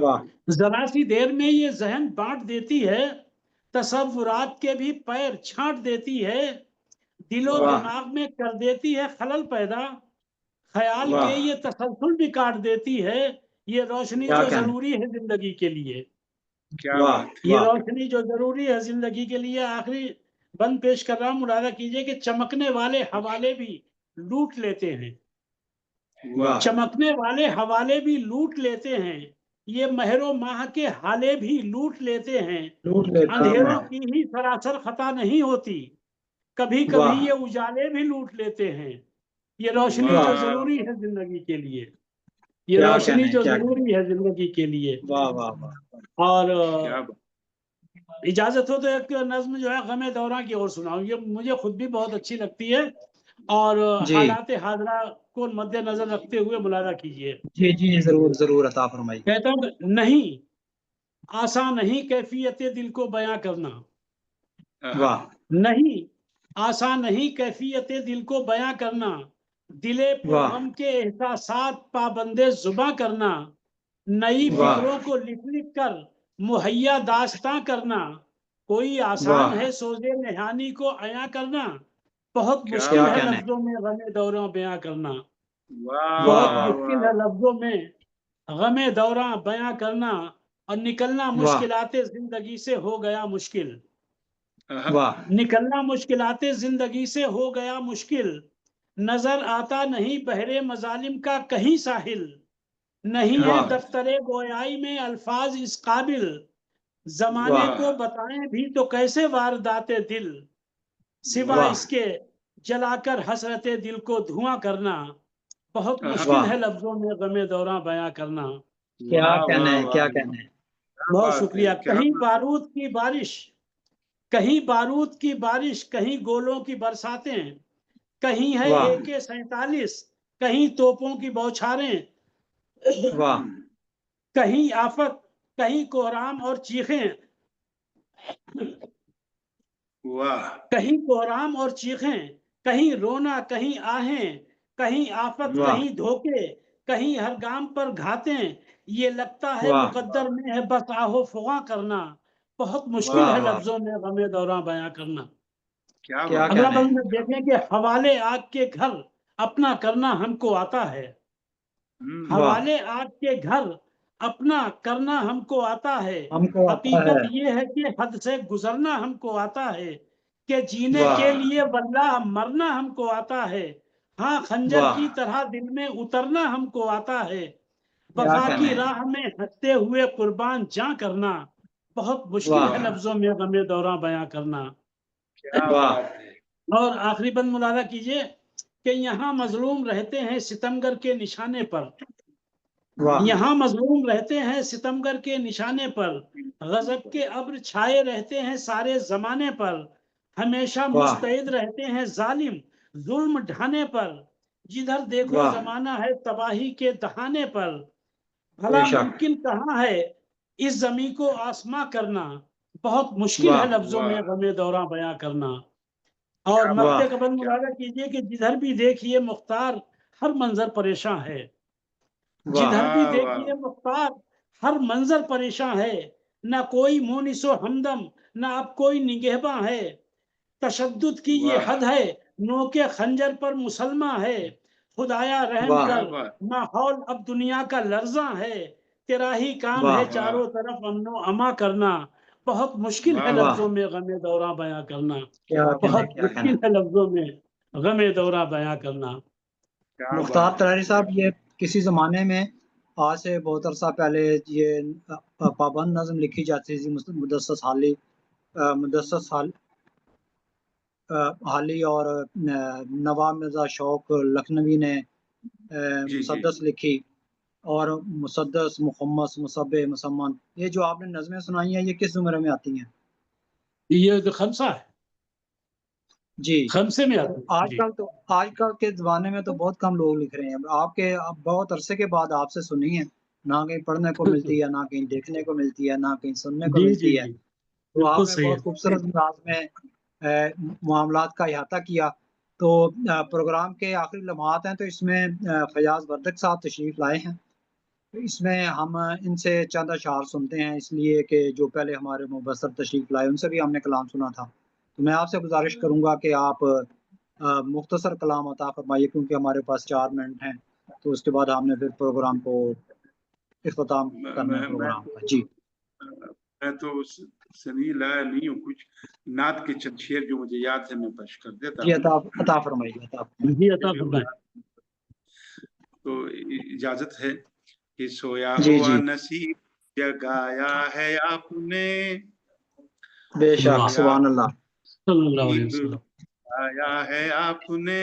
واہ ذرا سی دیر میں یہ ذہن بانٹ دیتی ہے، تصورات کے بھی پیر چھانٹ دیتی ہے. دل و واہ دماغ میں کر دیتی ہے خلل پیدا، خیال واہ. کے یہ تسلسل بھی کاٹ دیتی ہے. یہ روشنی کیا جو کہنے. ضروری ہے زندگی کے لیے. کیا واہ بات ہے. یہ واہ روشنی جو ضروری ہے زندگی کے لیے. آخری بند پیش کر رہا ہوں، ملاحظہ کیجئے کہ چمکنے والے حوالے بھی لوٹ لیتے ہیں. واہ چمکنے والے حوالے بھی لوٹ لیتے ہیں. یہ مہر و ماہ کے حالے بھی لوٹ لیتے ہیں. لوٹ لیتے ہیں. اندھیروں کی ہی سراسر خطا نہیں ہوتی، کبھی کبھی واہ یہ اجالے بھی لوٹ لیتے ہیں. یہ روشنی واہ۔ جو ضروری ہے زندگی کے لیے، یہ کیا روشنی کہنے، جو کیا ضروری ہے زندگی کے لیے۔ واہ واہ واہ۔ اور کیا بات۔ اجازت ہو تو ایک نظم جو ہے غم دوراں کی اور سناؤں، یہ مجھے خود بھی بہت اچھی لگتی ہے، اور جی حالات حاضرہ کو مد نظر رکھتے ہوئے ملاحظہ کیجیے۔ جی جی ضرور ضرور عطا فرمائیے۔ کہتا ہوں نہیں، آسان نہیں کیفیت دل کو بیاں کرنا، واہ نہیں آسان نہیں کیفیت دل کو بیاں کرنا، دلے پرغم کے احساسات پابندے زباں کرنا، نئی واہ۔ فکروں کو لکھ لکھ کر مہیا داستاں کرنا، کوئی آسان واہ۔ ہے سوزے نہانی کو عیاں کرنا، بہت کیا مشکل ہے کہنے۔ لفظوں میں غم دوراں بیاں کرنا، واہ بہت واہ۔ مشکل ہے لفظوں میں غم دوراں بیاں کرنا، اور نکلنا مشکلات زندگی سے ہو گیا مشکل، واہ نکلنا مشکلات زندگی سے ہو گیا مشکل، نظر آتا نہیں بحر مظالم کا کہیں ساحل، نہیں ہے واہ۔ دفتر گویائی میں الفاظ اس قابل، زمانے واہ۔ کو بتائیں بھی تو کیسے واردات دل، سوا واہ۔ اس کے جلا کر حسرت دل کو دھواں کرنا، بہت مشکل واہ۔ ہے لفظوں میں غم دوراں بیاں کرنا۔ کیا واہ، کہنا ہے، واہ، کیا واہ، کہنا ہے۔ کیا بہت بات شکریہ۔ ہے، کیا کہیں بات۔ بارود کی بارش، کہیں بارود کی بارش، کہیں گولوں کی برساتیں، کہیں ہے واہ۔ AK-47، کہیں توپوں کی بوچھاریں، واہ کہیں آفت، کہیں کوہرام اور چیخیں، واہ کہیں کوہرام اور چیخیں، کہیں رونا کہیں آہیں، کہیں آفت واہ۔ کہیں دھوکے، کہیں ہر گام پر گھاتیں، یہ لگتا ہے واہ۔ مقدر میں ہے بس آہو فغاں کرنا، بہت مشکل واہ ہے واہ۔ لفظوں میں غم دوراں بیاں کرنا۔ کیا کیا بات۔ اگلا کہنا ہے۔ بند میں دیکھیں کہ حوالے آگ کے گھر اپنا کرنا ہم کو آتا ہے، واہ۔ حوالے آگ کے گھر اپنا کرنا ہم کو آتا ہے، ہم کو آتا ہے۔ حقیقت یہ ہے کہ حد سے گزرنا ہم کو آتا ہے، کہ جینے واہ۔ کے لیے واللہ مرنا ہم کو آتا ہے، ہاں خنجر واہ۔ کی طرح دل میں اترنا ہم کو آتا ہے، کیا وفا کہنا کی ہے۔ راہ میں ہنستے ہوئے قربان جاں کرنا، بہت مشکل واہ۔ ہے لفظوں میں غم دوراں بیاں کرنا۔ کیا واہ۔ بات ہے۔ اور آخری بند ملاحظہ کیجئے کہ یہاں مظلوم رہتے ہیں ستمگر کے نشانے پر، واہ۔ یہاں مظلوم رہتے ہیں ستمگر کے نشانے پر، غضب کے ابر چھائے رہتے ہیں سارے زمانے پر، ہمیشہ واہ۔ مستعد رہتے ہیں ظالم ظلم ڈھانے پر، جدھر دیکھو واہ۔ زمانہ ہے تباہی کے دہانے پر، بے بھلا شک۔ ممکن کہاں ہے اس زمین کو آسماں کرنا، بہت مشکل ہے واہ۔ لفظوں میں واہ۔ غم دوراں بیاں کرنا۔ اور کیا مقتے واہ۔ قبل ملاحظہ کیجئے کہ جدھر بھی دیکھیے مختار ہر منظر پریشان ہے، واہ۔ جدھر بھی واہ، واہ۔ دیکھیے مختار ہر منظر پریشان ہے، نہ کوئی مونس و ہمدم نہ اب کوئی نگہباں ہے، تشدد کی یہ واہ، حد ہے نوکے خنجر پر مسلمہ ہے، خدایا رحم واہ۔ کیا کر بات۔ ماحول اب دنیا کا لرزاں ہے، تیرا ہی کام واہ۔ ہے واہ، چاروں طرف امن و اما کرنا، بہت مشکل ہے واہ، واہ۔ لفظوں میں غم دوراں بیاں کرنا، کیا کہنا ہے، بہت کیا کہنا مشکل ہے لفظوں میں غم دوراں بیاں کرنا۔ کیا ہے۔ مختار بات۔ تلاری صاحب، یہ کسی زمانے میں آج سے بہت عرصہ پہلے یہ پابند نظم لکھی جاتی تھی مدثر حالی اور نواب مرزا شوق لکھنوی نے جی، جی۔ مسدس لکھی، اور مسدس مخمس مصب مسمن، یہ جو آپ نے نظمیں سنائی ہیں یہ کس زمرے میں آتی ہیں؟ یہ جو خمسہ ہے، جی خمسے میں آتی ہے۔ آج کل کے زمانے میں تو بہت کم لوگ لکھ رہے ہیں، آپ کے بہت عرصے کے بعد آپ سے سنی ہے، نہ کہیں پڑھنے کو ملتی ہے، نہ کہیں دیکھنے کو ملتی ہے، نہ کہیں سننے کو جی جی ملتی ہے، جی تو آپ بالکل نے صحیح بہت ہے۔ خوبصورت انداز میں معاملات کا احاطہ کیا۔ تو پروگرام کے آخری لمحات ہیں، تو اس میں فیاض وردک صاحب تشریف لائے ہیں، اس میں ہم ان سے چند اشعار سنتے ہیں، اس لیے کہ جو پہلے ہمارے مبصر تشریف لائے ان سے بھی ہم نے کلام سنا تھا، تو میں آپ سے گزارش کروں گا کہ آپ مختصر کلام عطا فرمائیے، کیونکہ ہمارے پاس 4 منٹ ہیں، تو اس کے بعد ہم نے پھر پروگرام کو اختتام کرنا ہے پروگرام کا۔ جی میں تو سنی لایا نہیں ہوں، کچھ نعت کے چند شعر جو مجھے یاد ہے میں پیش کر دیتا جی ہوں۔ عطا فرمائیے، عطا فرمائیے۔ جی عطا فرمائیں۔ تو اجازت ہے کہ سویا جی ہوا جی نصیب جگایا ہے آپ نے، بے شک، واہ سبحان اللہ۔ صلی اللہ علیہ نصیب وسلم۔ آیا ہے آپ نے،